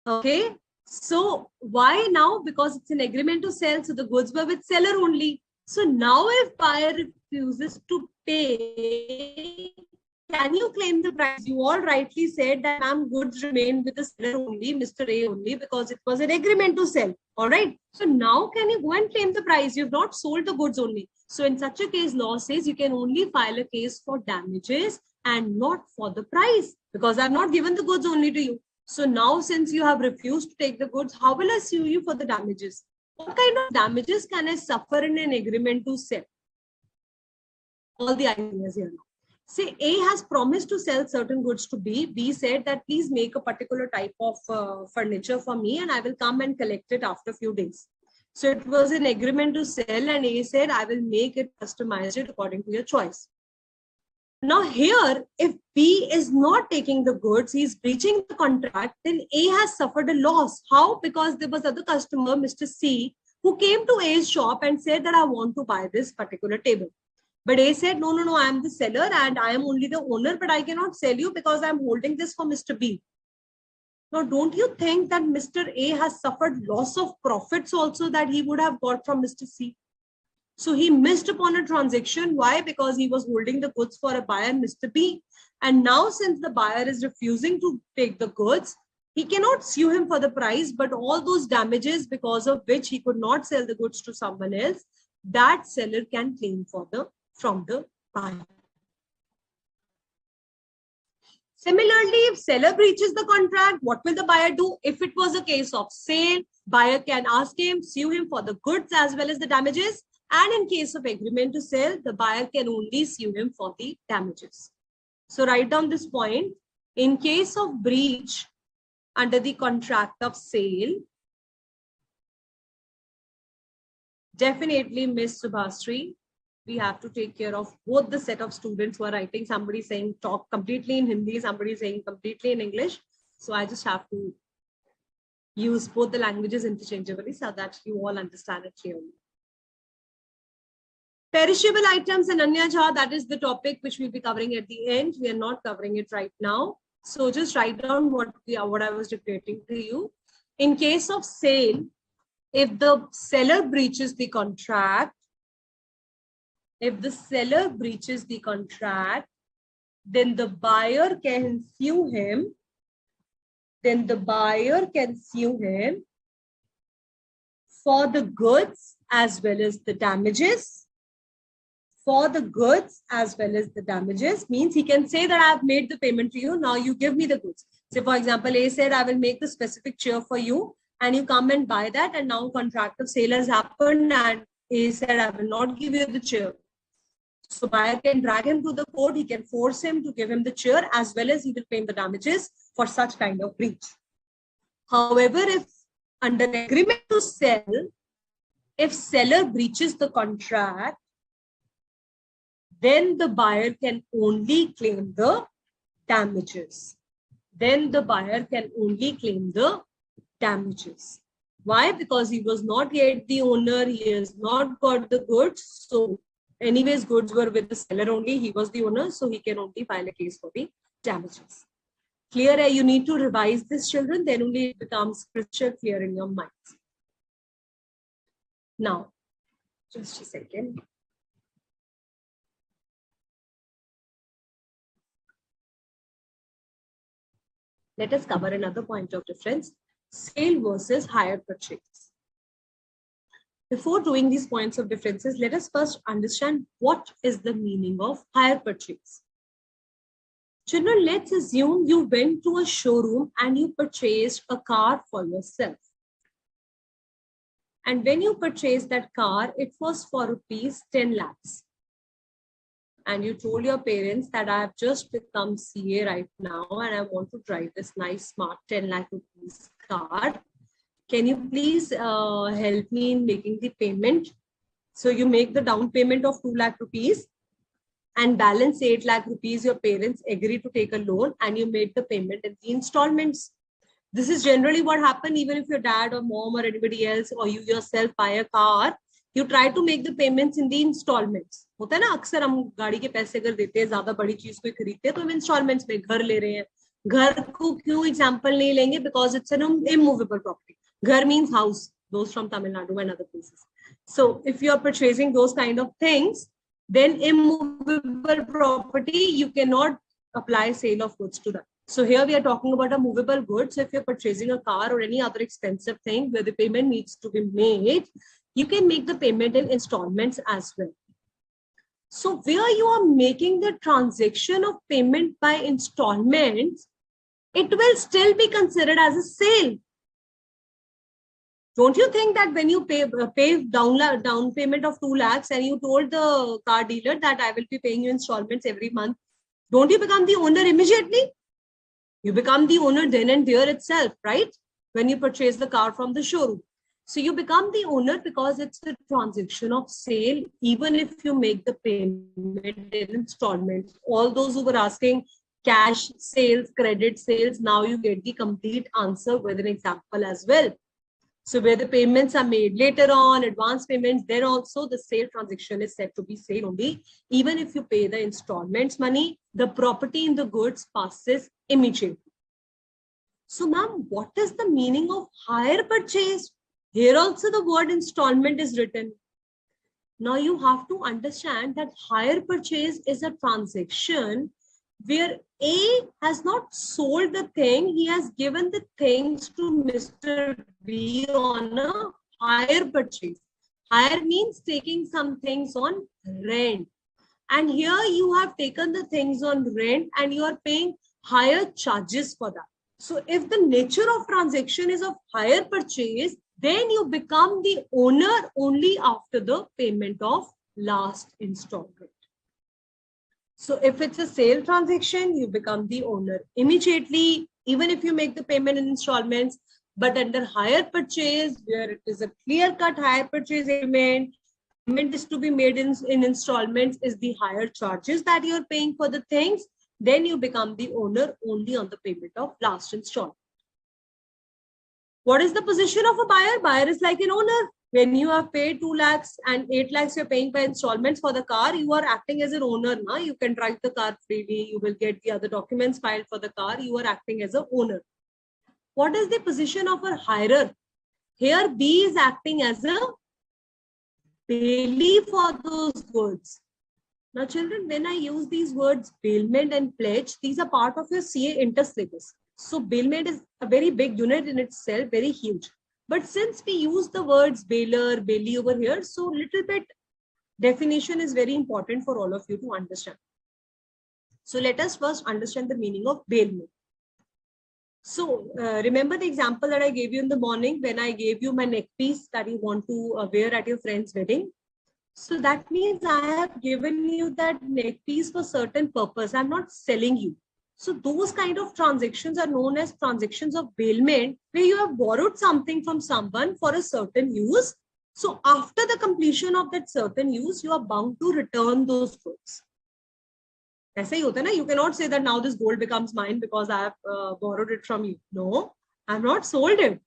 Okay. So why now? Because it's an agreement to sell. So the goods were with seller only. So now if buyer refuses to pay, can you claim the price? You all rightly said that ma'am, goods remain with the seller only, Mr. A only, because it was an agreement to sell. All right. So now can you go and claim the price? You've not sold the goods only. So in such a case, law says you can only file a case for damages and not for the price, because I've not given the goods only to you. So now since you have refused to take the goods, how will I sue you for the damages? What kind of damages can I suffer in an agreement to sell? All the ideas here now. Say A has promised to sell certain goods to B. B said that please make a particular type of furniture for me and I will come and collect it after a few days. So it was an agreement to sell and A said I will make it, customize it according to your choice. Now here, if B is not taking the goods, he is breaching the contract, then A has suffered a loss. How? Because there was other customer, Mr. C, who came to A's shop and said that I want to buy this particular table. But A said, no, I am the seller and I am only the owner, but I cannot sell you because I am holding this for Mr. B. Now, don't you think that Mr. A has suffered loss of profits also that he would have got from Mr. C? So he missed upon a transaction. Why? Because he was holding the goods for a buyer, Mr. B. And now since the buyer is refusing to take the goods, he cannot sue him for the price, but all those damages because of which he could not sell the goods to someone else, that seller can claim from the buyer. Similarly, if seller breaches the contract, what will the buyer do? If it was a case of sale, buyer can ask him, sue him for the goods as well as the damages. And in case of agreement to sell, the buyer can only sue him for the damages. So write down this point. In case of breach under the contract of sale, definitely Miss Subhasri, we have to take care of both the set of students who are writing. Somebody saying talk completely in Hindi, somebody saying completely in English. So I just have to use both the languages interchangeably so that you all understand it clearly. Perishable items and Anya Jha, that is the topic which we'll be covering at the end. We are not covering it right now. So just write down what I was dictating to you. In case of sale, if the seller breaches the contract, then the buyer can sue him. For the goods as well as the damages. Means he can say that I have made the payment to you. Now you give me the goods. Say for example, A said I will make the specific chair for you and you come and buy that, and now contract of sale has happened and A said I will not give you the chair. So buyer can drag him to the court. He can force him to give him the chair as well as he will pay the damages for such kind of breach. However, if under agreement to sell, if seller breaches the contract, then the buyer can only claim the damages. Then the buyer can only claim the damages. Why? Because he was not yet the owner, he has not got the goods. So anyways, goods were with the seller only, he was the owner, so he can only file a case for the damages. Clear? You need to revise this, children, then only it becomes crystal clear in your minds. Now, just a second. Let us cover another point of difference, sale versus hire purchase. Before doing these points of differences, let us first understand what is the meaning of hire purchase. Children, let's assume you went to a showroom and you purchased a car for yourself. And when you purchased that car, it was for rupees 10 lakhs. And you told your parents that I have just become CA right now and I want to drive this nice smart 10 lakh rupees car. Can you please help me in making the payment? So you make the down payment of 2 lakh rupees and balance 8 lakh rupees. Your parents agree to take a loan and you made the payment in the installments. This is generally what happens even if your dad or mom or anybody else or you yourself buy a car. You try to make the payments in the installments. होता है ना, अक्सर हम गाड़ी के पैसे अगर देते हैं, ज्यादा बड़ी चीज कोई खरीदते हैं तो हम इंस्टॉलमेंट्स में घर ले रहे हैं. घर को क्यों एग्जांपल नहीं लेंगे? Because it's an immovable property. घर means house. Those from Tamil Nadu and other places. So if you are purchasing those kind of things, then immovable property, you cannot apply sale of goods to that. So here we are talking about a movable good. So if you're purchasing a car or any other expensive thing where the payment needs to be made, you can make the payment in installments as well. So where you are making the transaction of payment by installments, it will still be considered as a sale. Don't you think that when you pay down payment of 2 lakhs and you told the car dealer that I will be paying you installments every month, don't you become the owner immediately? You become the owner then and there itself, right? When you purchase the car from the showroom. So you become the owner because it's a transaction of sale, even if you make the payment in installments. All those who were asking cash sales, credit sales, now you get the complete answer with an example as well. So where the payments are made later on, advance payments, then also the sale transaction is said to be sale only. Even if you pay the installments money, the property in the goods passes immediately. So ma'am, what is the meaning of hire purchase? Here also the word installment is written. Now you have to understand that hire purchase is a transaction where A has not sold the thing, he has given the things to Mr. B on a hire purchase. Hire means taking some things on rent. And here you have taken the things on rent and you are paying higher charges for that. So if the nature of transaction is of hire purchase, then you become the owner only after the payment of last installment. So if it's a sale transaction, you become the owner immediately, even if you make the payment in installments. But under hire purchase, where it is a clear-cut hire purchase agreement, payment is to be made in installments is the higher charges that you're paying for the things, then you become the owner only on the payment of last installment. What is the position of a buyer? Buyer is like an owner. When you have paid 2 lakhs and 8 lakhs you're paying by installments for the car, you are acting as an owner. Now you can drive the car freely. You will get the other documents filed for the car. You are acting as an owner. What is the position of a hirer? Here B is acting as a bailee for those goods. Now children, when I use these words bailment and pledge, these are part of your CA inter syllabus. So bailment is a very big unit in itself, very huge. But since we use the words bailer, bailee over here, so little bit definition is very important for all of you to understand. So let us first understand the meaning of bailment. So remember the example that I gave you in the morning when I gave you my neck piece that you want to wear at your friend's wedding. So that means I have given you that neck piece for certain purpose. I'm not selling you. So those kind of transactions are known as transactions of bailment, where you have borrowed something from someone for a certain use. So after the completion of that certain use, you are bound to return those goods. ऐसा ही होता है ना. You cannot say that now this gold becomes mine because I have borrowed it from you. No, I have not sold it.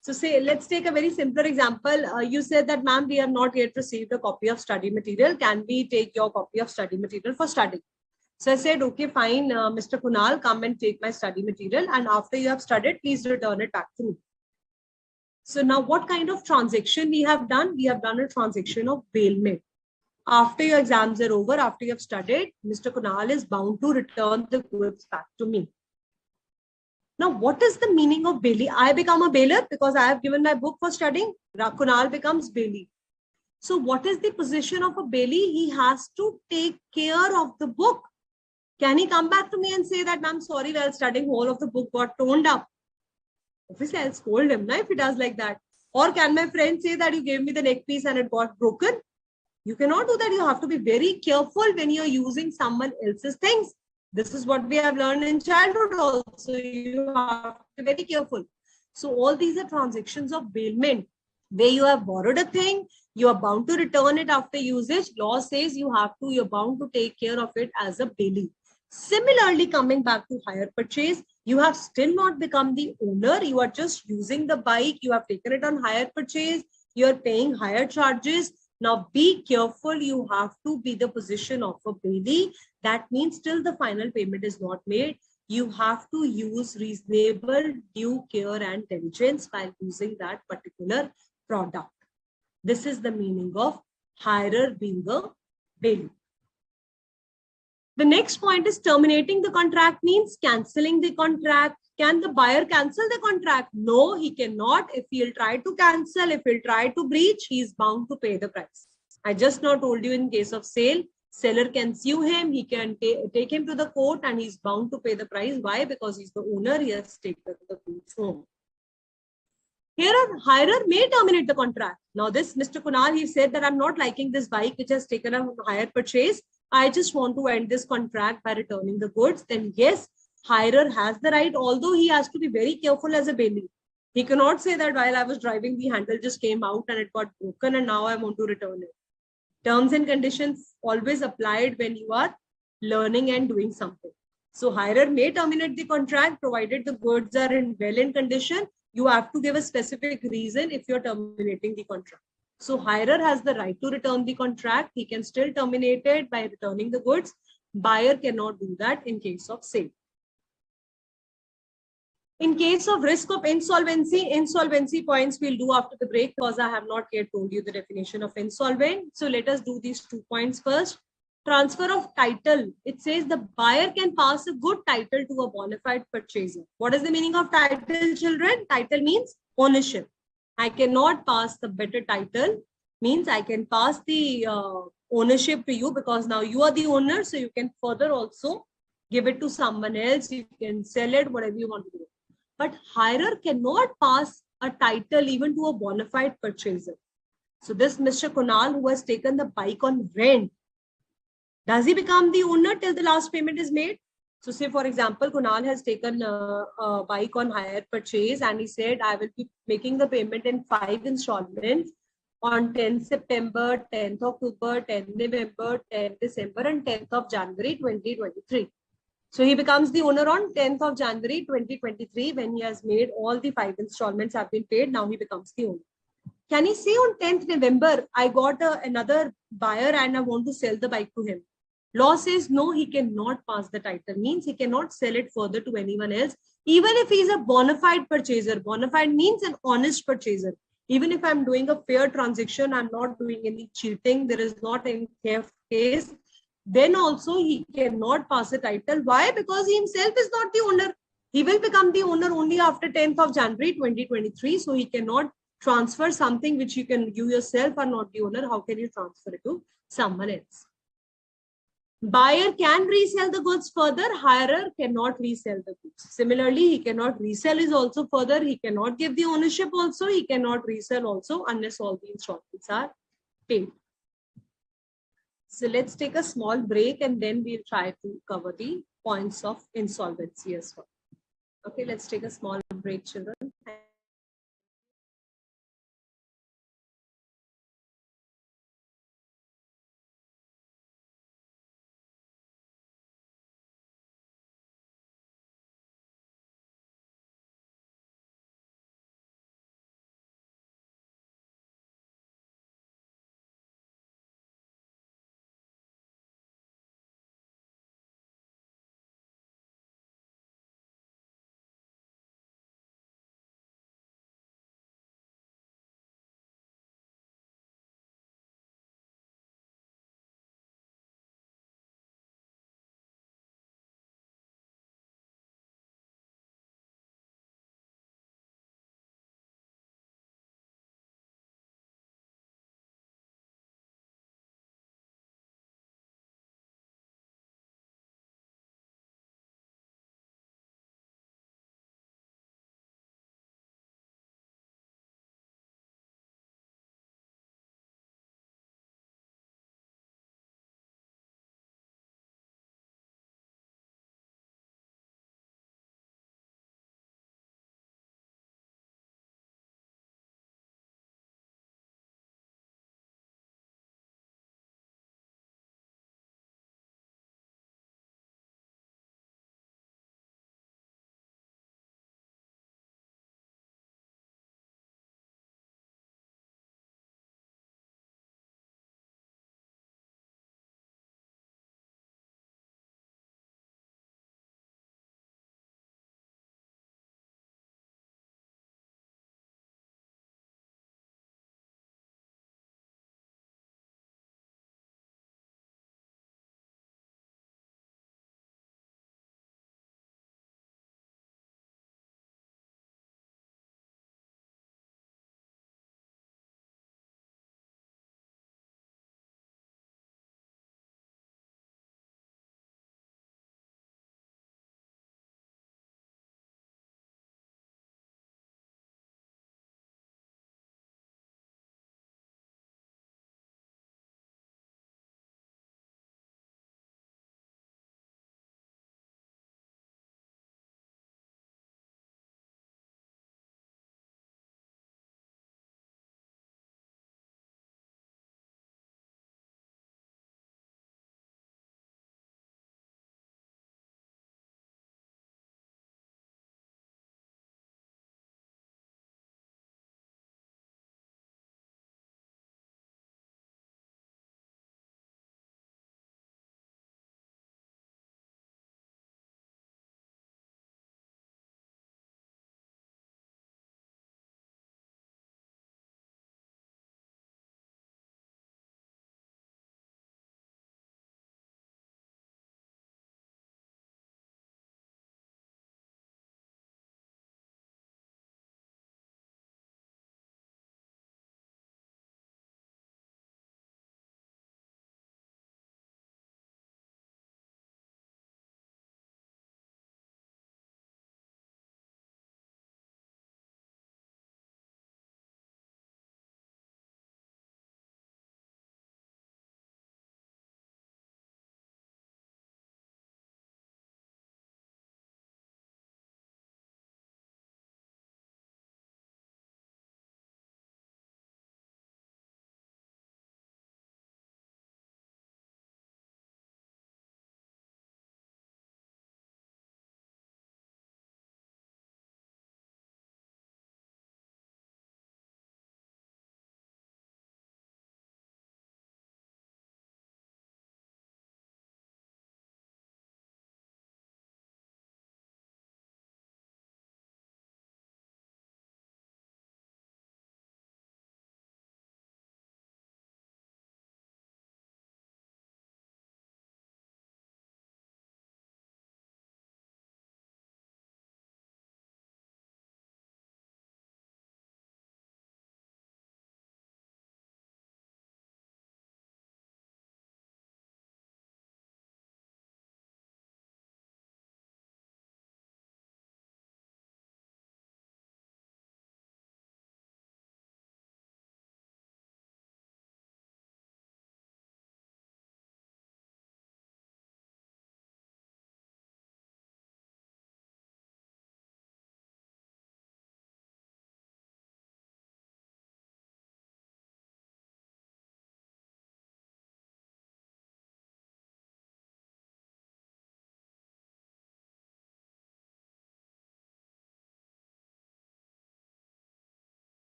So say, let's take a very simpler example. You said that, ma'am, we have not yet received a copy of study material. Can we take your copy of study material for study? So I said, okay, fine, Mr. Kunal, come and take my study material. And after you have studied, please return it back to me. So now what kind of transaction we have done? We have done a transaction of bailment. After your exams are over, after you have studied, Mr. Kunal is bound to return the goods back to me. Now, what is the meaning of bailee? I become a bailer because I have given my book for studying. Kunal becomes bailee. So what is the position of a bailee? He has to take care of the book. Can he come back to me and say that, ma'am, sorry, while studying, whole of the book got toned up? Obviously, I'll scold him if he does like that. Or can my friend say that you gave me the neck piece and it got broken? You cannot do that. You have to be very careful when you're using someone else's things. This is what we have learned in childhood also. You have to be very careful. So all these are transactions of bailment, where you have borrowed a thing, you are bound to return it after usage. Law says you're bound to take care of it as a bailee. Similarly, coming back to hire purchase, you have still not become the owner. You are just using the bike. You have taken it on hire purchase. You are paying higher charges. Now be careful. You have to be the position of a bailee. That means till the final payment is not made, you have to use reasonable due care and diligence while using that particular product. This is the meaning of hirer being a bailee. The next point is terminating the contract means cancelling the contract. Can the buyer cancel the contract? No, he cannot. If he'll try to cancel, if he'll try to breach, he is bound to pay the price. I just now told you in case of sale, seller can sue him. He can take him to the court and he's bound to pay the price. Why? Because he's the owner. He has taken the goods home. Here, a hirer may terminate the contract. Now, this Mr. Kunal, he said that I'm not liking this bike which has taken a hire purchase. I just want to end this contract by returning the goods. Then yes, hirer has the right, although he has to be very careful as a bailee. He cannot say that while I was driving, the handle just came out and it got broken and now I want to return it. Terms and conditions always applied when you are learning and doing something. So hirer may terminate the contract provided the goods are in well in condition. You have to give a specific reason if you're terminating the contract. So hirer has the right to return the contract. He can still terminate it by returning the goods. Buyer cannot do that in case of sale. In case of risk of insolvency points we'll do after the break because I have not yet told you the definition of insolvent. So let us do these 2 points first. Transfer of title. It says the buyer can pass a good title to a bona fide purchaser. What is the meaning of title, children? Title means ownership. I cannot pass the better title. Means I can pass the ownership to you because now you are the owner. So you can further also give it to someone else. You can sell it, whatever you want to do. But hirer cannot pass a title even to a bona fide purchaser. So this Mr. Kunal who has taken the bike on rent, does he become the owner till the last payment is made? So say for example, Kunal has taken a bike on hire purchase and he said, I will be making the payment in 5 installments on 10th September, 10th October, 10th November, 10th December and 10th of January 2023. So he becomes the owner on 10th of January 2023 when he has made all the 5 installments have been paid. Now he becomes the owner. Can he say on 10th November, I got another buyer and I want to sell the bike to him? Law says no, he cannot pass the title. Means he cannot sell it further to anyone else. Even if he is a bona fide purchaser. Bona fide means an honest purchaser. Even if I'm doing a fair transaction, I'm not doing any cheating. There is not any theft case. Then also he cannot pass a title. Why? Because he himself is not the owner. He will become the owner only after 10th of January 2023. So he cannot transfer something which you yourself are not the owner. How can you transfer it to someone else? Buyer can resell the goods further. Hirer cannot resell the goods. Similarly, he cannot resell is also further. He cannot give the ownership also. He cannot resell also unless all the installments are paid. So let's take a small break and then we'll try to cover the points of insolvency as well. Okay, let's take a small break, children.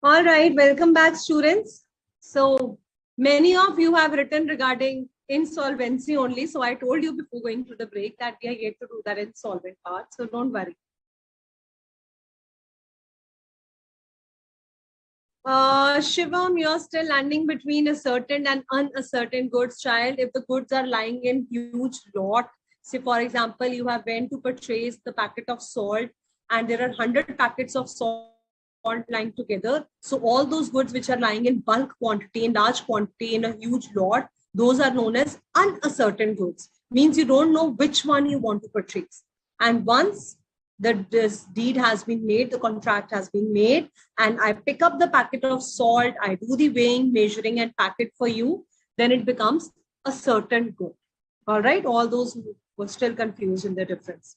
All right, welcome back, students. So many of you have written regarding insolvency only. So I told you before going to the break that we are yet to do that insolvent part. So don't worry. Shivam, you're still landing between a certain and uncertain goods, child. If the goods are lying in huge lot, say for example, you have went to purchase the packet of salt and there are 100 packets of salt lying together. So all those goods which are lying in bulk quantity, in large quantity, in a huge lot, those are known as uncertain goods. Means you don't know which one you want to purchase. And once this deed has been made, the contract has been made, and I pick up the packet of salt, I do the weighing, measuring, and pack it for you, then it becomes a certain good. All right, all those who were still confused in the difference.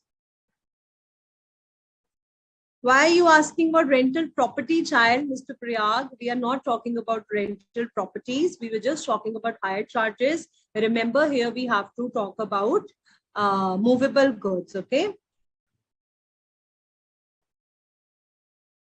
Why are you asking about rental property, child, Mr. Priyag? We are not talking about rental properties. We were just talking about hire charges. Remember, here we have to talk about movable goods, okay?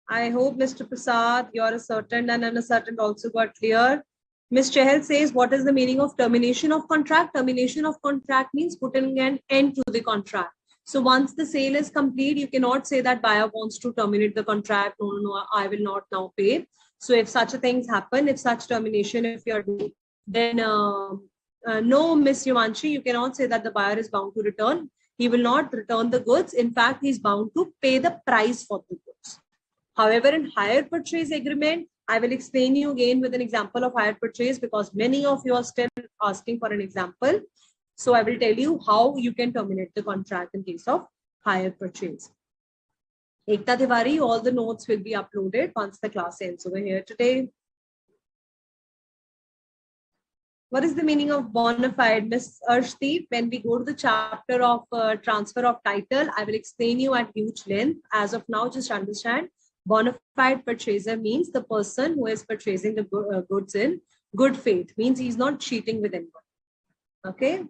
I hope, Mr. Prasad, your certain and uncertain also got clear. Ms. Chahal says, what is the meaning of termination of contract? Termination of contract means putting an end to the contract. So once the sale is complete, you cannot say that buyer wants to terminate the contract. No, I will not now pay. So if such a things happen, if such termination, if you're doing, then no, Ms. Yuvanshi, you cannot say that the buyer is bound to return. He will not return the goods. In fact, he's bound to pay the price for the goods. However, in hire purchase agreement, I will explain you again with an example of hire purchase because many of you are still asking for an example. So I will tell you how you can terminate the contract in case of hire purchase. Ekta Tiwari, all the notes will be uploaded once the class ends over here today. What is the meaning of bona fide, Ms. Arshdeep? When we go to the chapter of transfer of title, I will explain you at huge length. As of now, just understand. Bona fide purchaser means the person who is purchasing the goods in good faith, means he's not cheating with anyone. Okay.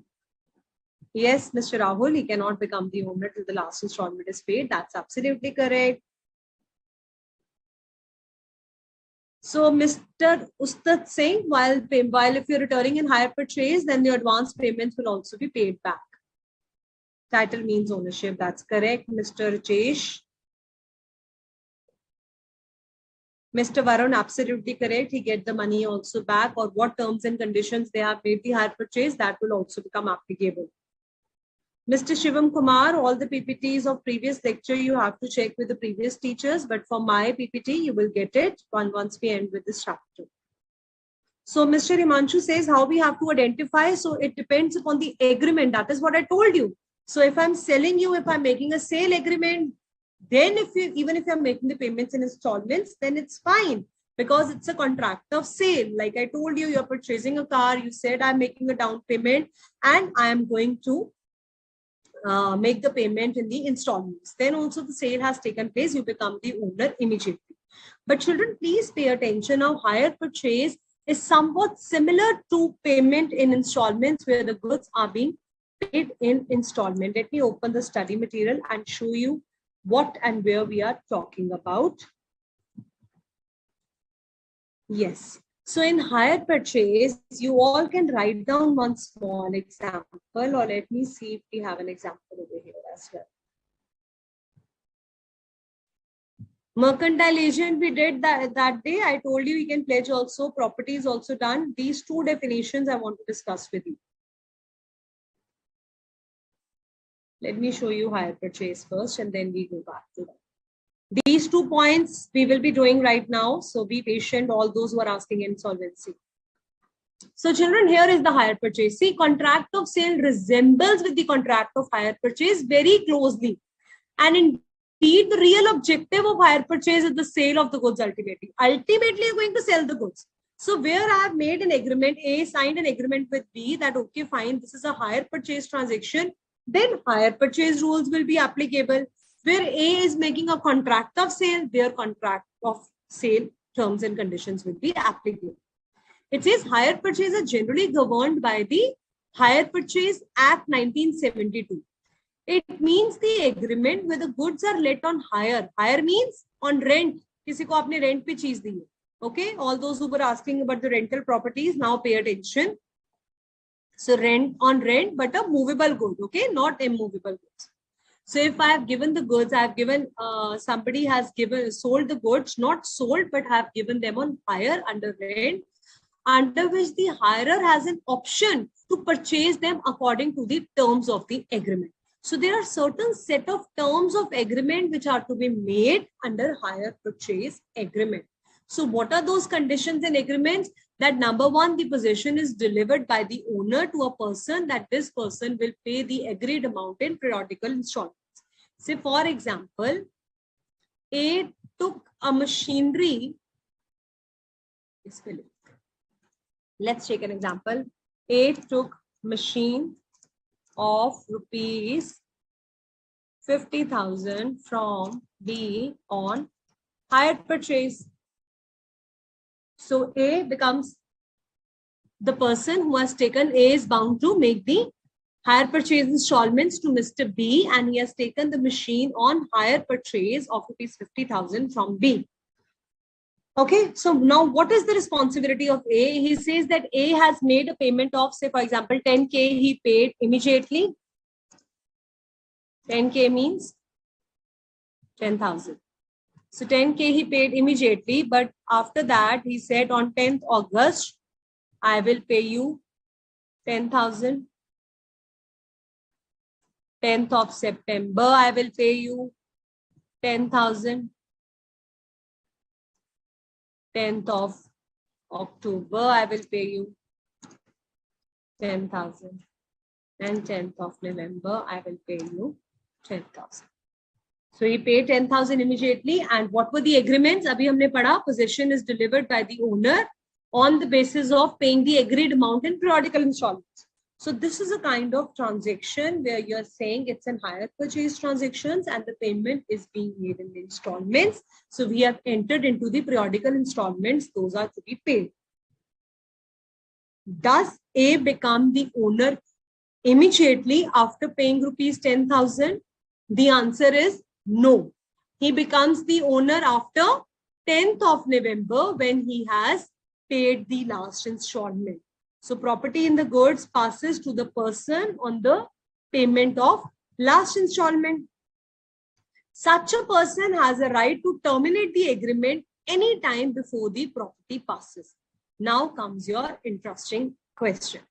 Yes, Mr. Rahul, he cannot become the owner till the last installment is paid. That's absolutely correct. So Mr. Ustad saying, while if you're returning in hire purchase, then the advance payments will also be paid back. Title means ownership. That's correct, Mr. Rajesh. Mr. Varun, absolutely correct. He get the money also back, or what terms and conditions they have made the hire purchase, that will also become applicable. Mr. Shivam Kumar, all the PPTs of previous lecture you have to check with the previous teachers, but for my PPT, you will get it once we end with this chapter. So Mr. Himanshu says how we have to identify. So it depends upon the agreement. That is what I told you. So if I'm selling you, if I'm making a sale agreement, then even if you're making the payments in installments, then it's fine because it's a contract of sale. Like I told you, you're purchasing a car. You said I'm making a down payment and I am going to make the payment in the installments. Then also the sale has taken place. You become the owner immediately. But children, please pay attention. Now, hire purchase is somewhat similar to payment in installments where the goods are being paid in installment. Let me open the study material and show you what and where we are talking about. Yes. So in hire purchase, you all can write down one small example, or let me see if we have an example over here as well. Mercantile agent, we did that day. I told you we can pledge also, property is also done. These two definitions I want to discuss with you. Let me show you hire purchase first and then we go back to that. These 2 points we will be doing right now. So be patient, all those who are asking insolvency. So children, here is the hire purchase. See, contract of sale resembles with the contract of hire purchase very closely. And indeed, the real objective of hire purchase is the sale of the goods ultimately. Ultimately, you're going to sell the goods. So where I have made an agreement, A signed an agreement with B that, okay, fine, this is a hire purchase transaction, then hire purchase rules will be applicable. Where A is making a contract of sale, their contract of sale terms and conditions will be applicable. It says hire purchase are generally governed by the Hire Purchase Act 1972. It means the agreement where the goods are let on hire. Hire means on rent. किसी को आपने rent पे चीज दी है. Okay, all those who were asking about the rental properties, now pay attention. So rent on rent, but a movable good, okay, not immovable goods. So if I have given the goods, I have given, somebody has sold the goods, not sold, but have given them on hire under rent, under which the hirer has an option to purchase them according to the terms of the agreement. So there are certain set of terms of agreement which are to be made under hire purchase agreement. So what are those conditions and agreements? That number one, the possession is delivered by the owner to a person, that this person will pay the agreed amount in periodical installments. Say for example, A took a machinery. Let's take an example. A took machine of rupees 50,000 from B on hire purchase. So A becomes the person who has taken. A is bound to make the hire purchase installments to Mr. B, and he has taken the machine on hire purchase of rupees 50,000 from B. Okay, so now what is the responsibility of A? He says that A has made a payment of, say, for example, 10K he paid immediately. 10K means 10,000. So 10K he paid immediately, but after that he said on 10th August, I will pay you 10,000. 10th of September, I will pay you 10,000. 10th of October, I will pay you 10,000. And 10th of November, I will pay you 10,000. So he paid 10,000 immediately. And what were the agreements? Abhi humne padha, possession is delivered by the owner on the basis of paying the agreed amount in periodical installments. So this is a kind of transaction where you're saying it's an hire purchase transactions and the payment is being made in the installments. So we have entered into the periodical installments. Those are to be paid. Does A become the owner immediately after paying rupees 10,000? The answer is no. He becomes the owner after 10th of November when he has paid the last installment. So property in the goods passes to the person on the payment of last installment. Such a person has a right to terminate the agreement any time before the property passes. Now comes your interesting question.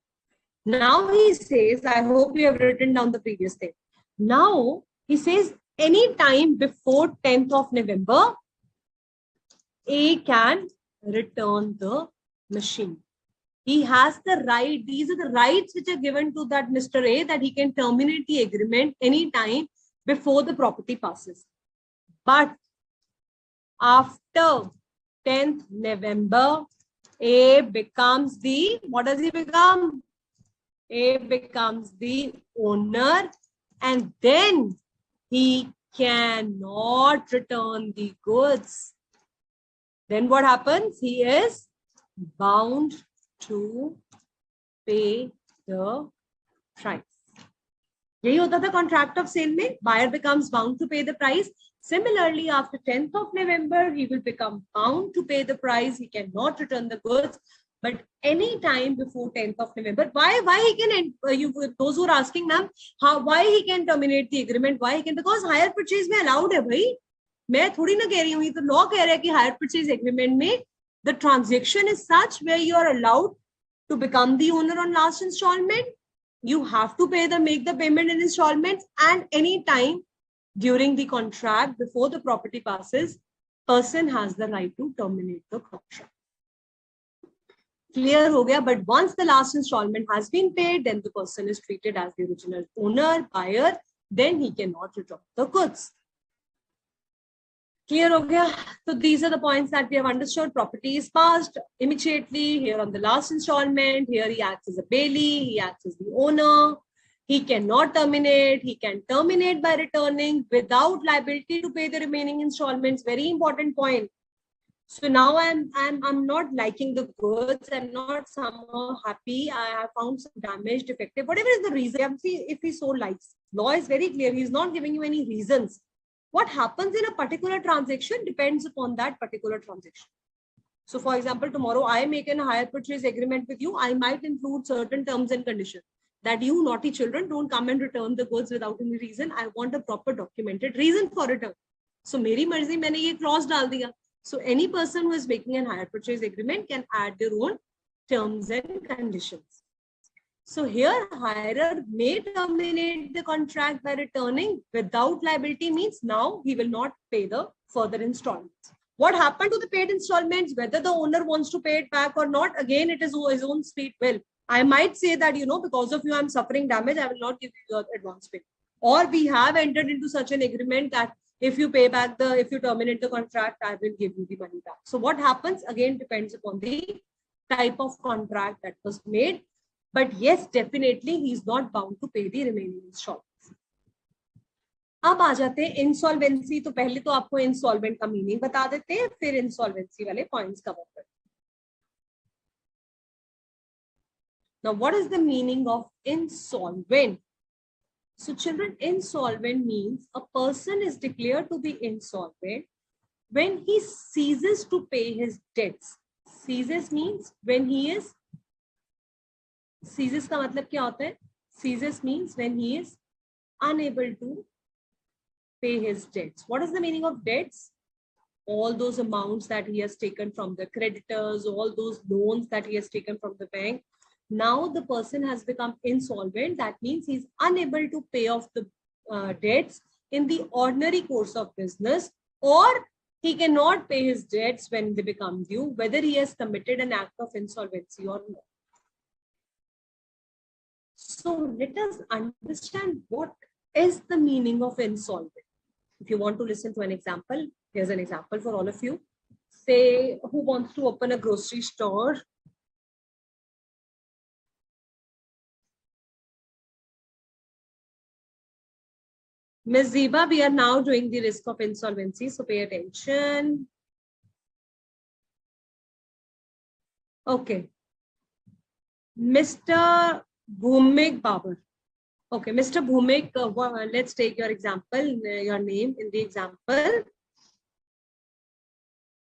Now he says, I hope you have written down the previous thing. Now he says any time before 10th of November, A can return the machine. He has the right. These are the rights which are given to that Mr. A, that he can terminate the agreement anytime before the property passes. But after 10th November, A becomes the, what does he become? A becomes the owner, and then he cannot return the goods. Then what happens? He is bound to pay the price. यही होता था contract of sale में. Buyer becomes bound to pay the price. Similarly, after 10th of November, he will become bound to pay the price. He cannot return the goods. But any time before 10th of November, why he can, those who are asking, ma'am, why he can terminate the agreement? Why he can? Because hire purchase में allowed है भाई. मैं थोड़ी ना कह रही हूँ, ये तो law कह रहा है कि hire purchase agreement में the transaction is such where you are allowed to become the owner on last installment. You have to make the payment in installments, and any time during the contract before the property passes, person has the right to terminate the contract. Clear ho gaya? But once the last installment has been paid, then the person is treated as the original owner, buyer, then he cannot return the goods. Clear ho gaya? So these are the points that we have understood. Property is passed immediately. Here on the last installment, here he acts as a bailee, he acts as the owner. He cannot terminate. He can terminate by returning without liability to pay the remaining installments. Very important point. So now I'm not liking the goods. I'm not somehow happy. I have found some damage, defective, whatever is the reason. See, if he so likes, law is very clear. He's not giving you any reasons. What happens in a particular transaction depends upon that particular transaction. So for example, tomorrow I make an hire purchase agreement with you. I might include certain terms and conditions that you naughty children don't come and return the goods without any reason. I want a proper documented reason for return. So मेरी मर्जी मैंने ये clause डाल दिया. So any person who is making an hire purchase agreement can add their own terms and conditions. So here hirer may terminate the contract by returning without liability, means now he will not pay the further installments. What happened to the paid installments, whether the owner wants to pay it back or not, again, it is his own sweet will. I might say that, because of you, I'm suffering damage, I will not give you your advance pay. Or we have entered into such an agreement that if you pay back if you terminate the contract, I will give you the money back. So what happens, again, depends upon the type of contract that was made. But yes, definitely, he is not bound to pay the remaining installments. अब आ जाते हैं insolvency. तो पहले तो आपको insolvent का meaning बता देते हैं, फिर इंसॉल्वेंसी वाले पॉइंट्स कवर करते हैं. Now, what is the meaning of insolvent? So, children, insolvent means a person is declared to be insolvent when he ceases to pay his debts. Ceases means when he is. Ceases का मतलब क्या होता है? Ceases means when he is unable to pay his debts. What is the meaning of debts? All those amounts that he has taken from the creditors, all those loans that he has taken from the bank. Now the person has become insolvent. That means he's unable to pay off the debts in the ordinary course of business, or he cannot pay his debts when they become due, whether he has committed an act of insolvency or not. So let us understand what is the meaning of insolvent. If you want to listen to an example, here's an example for all of you. Say, who wants to open a grocery store? Ms. Ziba, we are now doing the risk of insolvency, so pay attention. Okay. Mr. Bhumik Babar. Okay, Mr. Bhumik, let's take your example, your name in the example.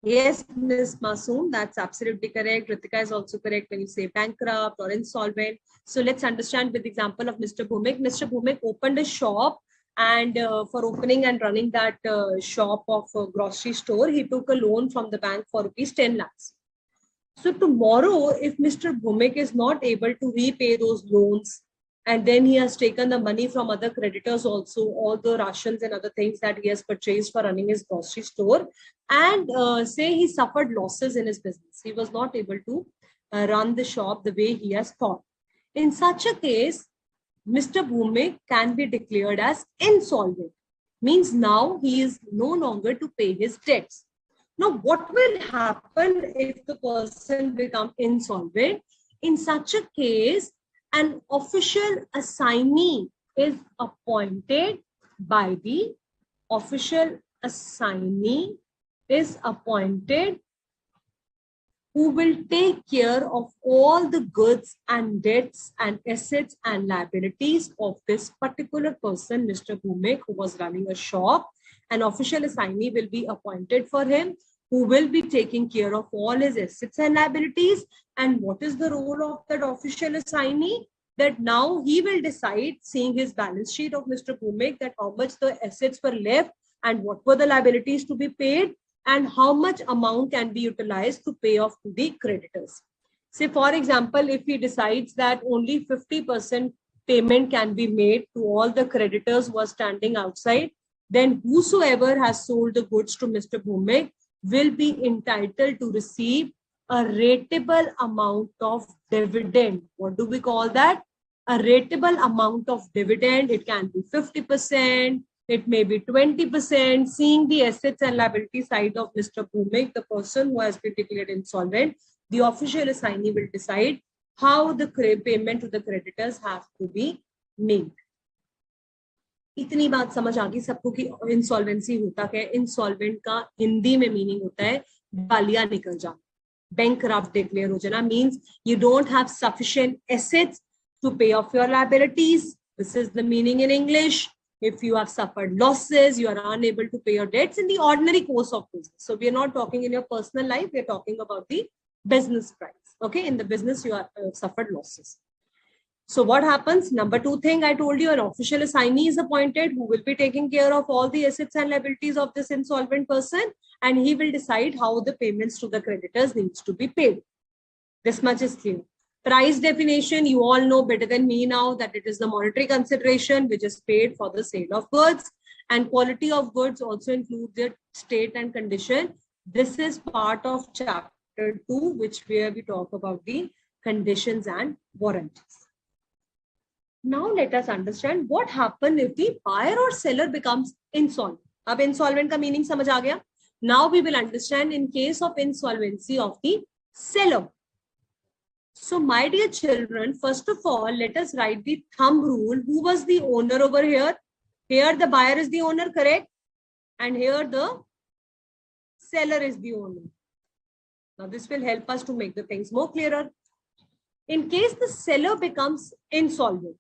Yes, Ms. Masoom, that's absolutely correct. Ritika is also correct when you say bankrupt or insolvent. So let's understand with the example of Mr. Bhumik. Mr. Bhumik opened a shop, and for opening and running that shop of a grocery store, he took a loan from the bank for rupees 10 lakhs. So tomorrow, if Mr. Bhumik is not able to repay those loans, and then he has taken the money from other creditors also, all the rations and other things that he has purchased for running his grocery store, and say he suffered losses in his business. He was not able to run the shop the way he has thought. In such a case, Mr. Bhumik can be declared as insolvent. Means now he is no longer to pay his debts. Now, what will happen if the person becomes insolvent? In such a case, an official assignee is appointed by the official assignee is appointed who will take care of all the goods and debts and assets and liabilities of this particular person, Mr. Bhumik, who was running a shop. An official assignee will be appointed for him, who will be taking care of all his assets and liabilities. And what is the role of that official assignee? That now he will decide, seeing his balance sheet of Mr. Bhumik, that how much the assets were left and what were the liabilities to be paid, and how much amount can be utilized to pay off to the creditors. Say, for example, if he decides that only 50% payment can be made to all the creditors who are standing outside, then whosoever has sold the goods to Mr. Bhumik will be entitled to receive a rateable amount of dividend. What do we call that? A rateable amount of dividend. It can be 50%, it may be 20%. Seeing the assets and liability side of Mr. Bhumik, the person who has been declared insolvent, the official assignee will decide how the payment to the creditors have to be made. इतनी बात समझ आ गई सबको कि insolvency होता क्या है. Insolvent का हिंदी में मीनिंग होता है दिवालिया निकल जाना, bankrupt declare हो जाना. Means you don't have sufficient assets to pay off your liabilities. This is the meaning in English. if you have suffered losses, you are unable to pay your debts in the ordinary course of business. So we are not talking in your personal life, we are talking about the business price. Okay, in the business you are suffered losses. So what happens? Number two thing I told you, an official assignee is appointed who will be taking care of all the assets and liabilities of this insolvent person, and he will decide how the payments to the creditors needs to be paid. This much is clear. Price definition, you all know better than me now that it is the monetary consideration which is paid for the sale of goods, and quality of goods also includes their state and condition. This is part of chapter 2, where we talk about the conditions and warranties. Now let us understand what happens if the buyer or seller becomes insolvent. Ab insolvent ka meaning samajh aa gaya. Now we will understand in case of insolvency of the seller. So my dear children, first of all, let us write the thumb rule. Who was the owner over here? Here the buyer is the owner, correct? And here the seller is the owner. Now this will help us to make the things more clearer. In case the seller becomes insolvent,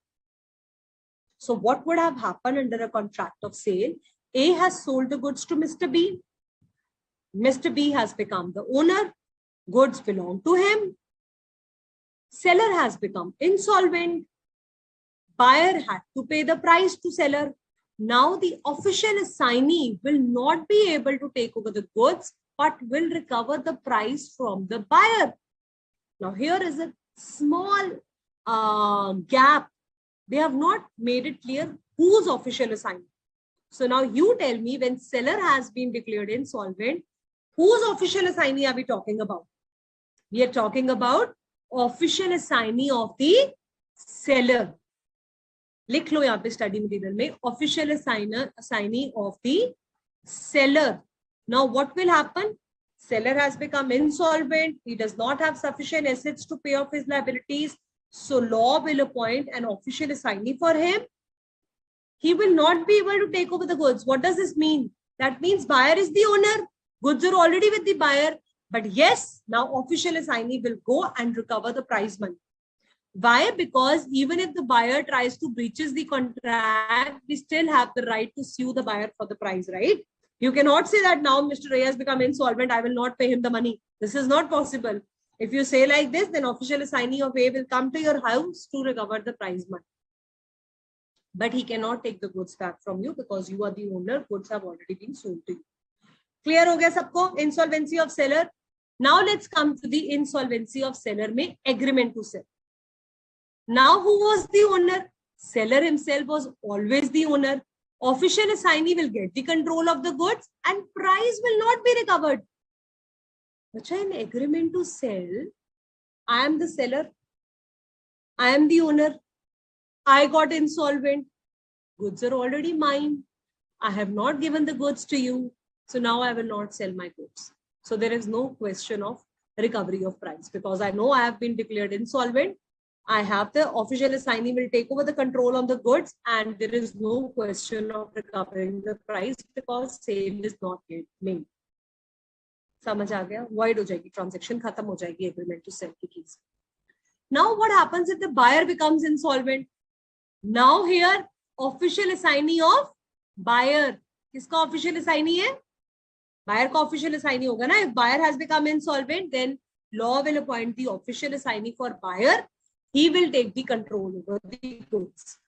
so what would have happened under a contract of sale? A has sold the goods to Mr. B. Mr. B has become the owner. Goods belong to him. Seller has become insolvent. Buyer had to pay the price to seller. Now the official assignee will not be able to take over the goods, but will recover the price from the buyer. Now here is a small gap. They have not made it clear whose official assignee. So now you tell me, when seller has been declared insolvent, whose official assignee are we talking about? We are talking about official assignee of the seller. लिख लो यहाँ पे study material में official assignee of the seller. Now what will happen? Seller has become insolvent. He does not have sufficient assets to pay off his liabilities. So law will appoint an official assignee for him. He will not be able to take over the goods. What does this mean? That means buyer is the owner. Goods are already with the buyer. But yes, now official assignee will go and recover the prize money. Why? Because even if the buyer tries to breaches the contract, we still have the right to sue the buyer for the price, right? You cannot say that now Mr. A has become insolvent, I will not pay him the money. This is not possible. If you say like this, then official assignee of A will come to your house to recover the prize money. But he cannot take the goods back from you because you are the owner. Goods have already been sold to you. Clear ho gaya sabko? Insolvency of seller. Now let's come to the insolvency of seller mein agreement to sell. Now who was the owner? Seller himself was always the owner. Official assignee will get the control of the goods and price will not be recovered. But in agreement to sell, I am the seller. I am the owner. I got insolvent. Goods are already mine. I have not given the goods to you. So now I will not sell my goods. So there is no question of recovery of price because I know I have been declared insolvent. I have the official assignee will take over the control of the goods and there is no question of recovering the price because sale is not yet made. समझ आ गया? Void हो जाएगी, transaction खत्म हो जाएगी agreement to sell की case. Now what happens if the buyer becomes insolvent? Now here official assignee of buyer. किसका official assignee है? Buyer का official assignee होगा ना. If buyer has become insolvent, then law will appoint the official assignee for buyer. He will take the control over the goods.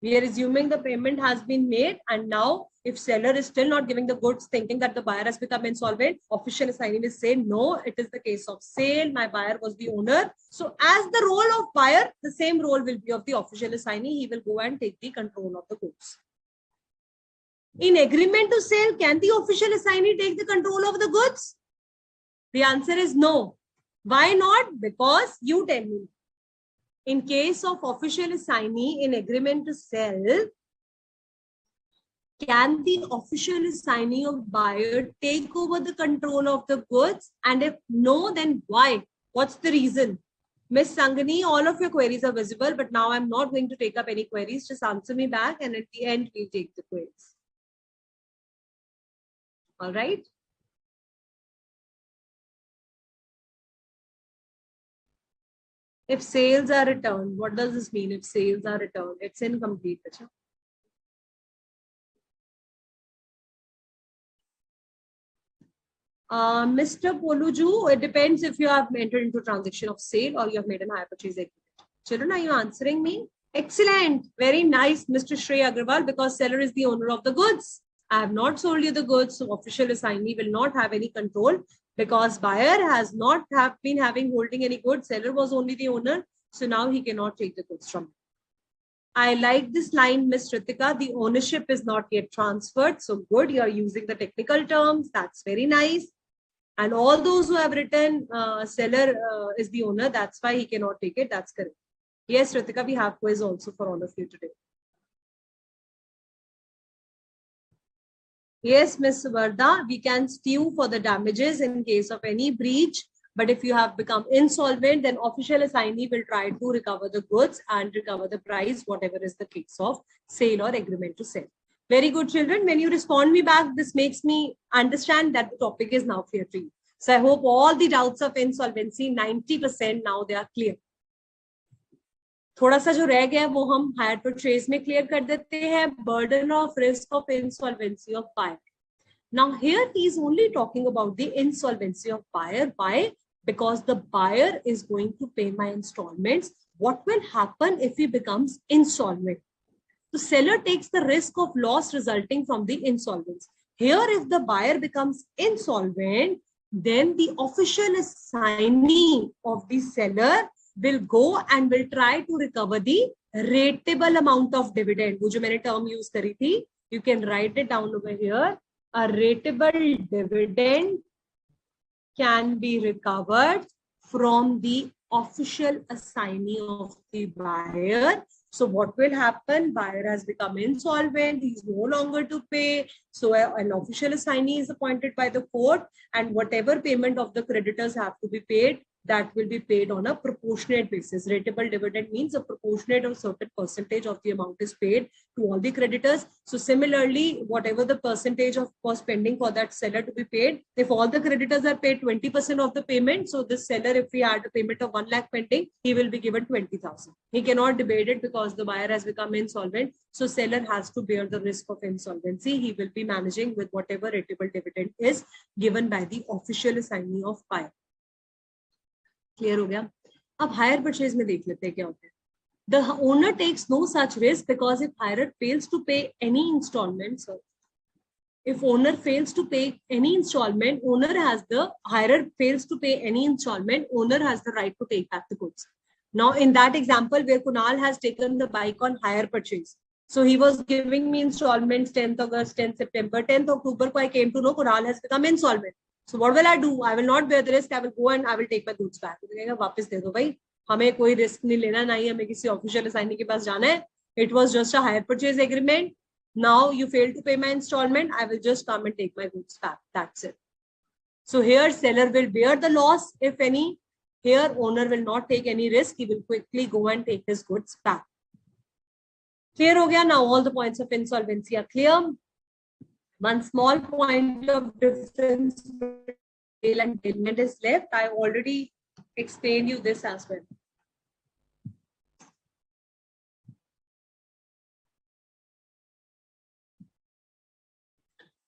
We are assuming the payment has been made and now if seller is still not giving the goods thinking that the buyer has become insolvent, official assignee will say, no, it is the case of sale. My buyer was the owner. So as the role of buyer, the same role will be of the official assignee. He will go and take the control of the goods. In agreement to sale, can the official assignee take the control of the goods? The answer is no. Why not? Because you tell me. In case of official assignee in agreement to sell, can the official assignee of buyer take over the control of the goods? And if no, then why? What's the reason? Miss Sangani, all of your queries are visible, but now I'm not going to take up any queries. Just answer me back and at the end, we'll take the queries. All right. If sales are returned, what does this mean? If sales are returned, it's incomplete. Mr. Poluju, it depends if you have entered into transaction of sale or you have made an hire purchase agreement. Children, are you answering me? Excellent. Very nice, Mr. Shrey Agarwal, because seller is the owner of the goods. I have not sold you the goods, so official assignee will not have any control because buyer has not been having holding any goods. Seller was only the owner, so now he cannot take the goods from him. I like this line, Ms. Ritika. The ownership is not yet transferred. So good, you're using the technical terms. That's very nice. And all those who have written seller is the owner, that's why he cannot take it. That's correct. Yes, Ritika, we have quiz also for all of you today. Yes, Ms. Varda, we can sue for the damages in case of any breach. But if you have become insolvent, then official assignee will try to recover the goods and recover the price, whatever is the case of sale or agreement to sell. Very good, children. When you respond me back, this makes me understand that the topic is now clear to you. So I hope all the doubts of insolvency, 90% now they are clear. थोड़ा सा जो रह गया वो हम hire purchase में clear कर देते हैं. Burden of risk of insolvency of buyer. Now here he is only talking about the insolvency of buyer. Why? Because the buyer is going to pay my installments. What will happen if he becomes insolvent? The seller takes the risk of loss resulting from the insolvency. Here, if the buyer becomes insolvent, then the official assignee of the seller will go and will try to recover the rateable amount of dividend. वो जो मैंने term use करी थी, you can write it down over here. A rateable dividend can be recovered from the official assignee of the buyer. So what will happen? Buyer has become insolvent. He is no longer to pay. So an official assignee is appointed by the court, and whatever payment of the creditors have to be paid, that will be paid on a proportionate basis. Rateable dividend means a proportionate or certain percentage of the amount is paid to all the creditors. So similarly, whatever the percentage of was pending for that seller to be paid, if all the creditors are paid 20% of the payment, so this seller, if he had a payment of 1 lakh pending, he will be given 20,000. He cannot debate it because the buyer has become insolvent. So seller has to bear the risk of insolvency. He will be managing with whatever rateable dividend is given by the official assignee of buyer. Clear हो गया. अब hire purchase में देख लेते हैं क्या होता है. The owner takes no such risk because if hirer fails to pay any installment, so if owner fails to pay any installment, hirer fails to pay any installment, owner has the right to take back the goods. Now in that example where Kunal has taken the bike on hire purchase, so he was giving me installments 10th August, 10th September, 10th October ko I came to know Kunal has become insolvent. So what will I do? I will not bear the risk. I will go and I will take my goods back. तो कहेगा वापस दे दो भाई, हमें कोई risk नहीं लेना, ना ही हमें किसी ऑफिशियल असाइनी के पास जाना है. It was just a hire purchase agreement. Now you failed to pay my installment. I will just come and take my goods back. That's it. So here seller will bear the loss if any. Here owner will not take any risk. He will quickly go and take his goods back. Clear हो गया? Now all the points of insolvency are clear. One small point of difference between bail and bailment is left. I already explained you this as well.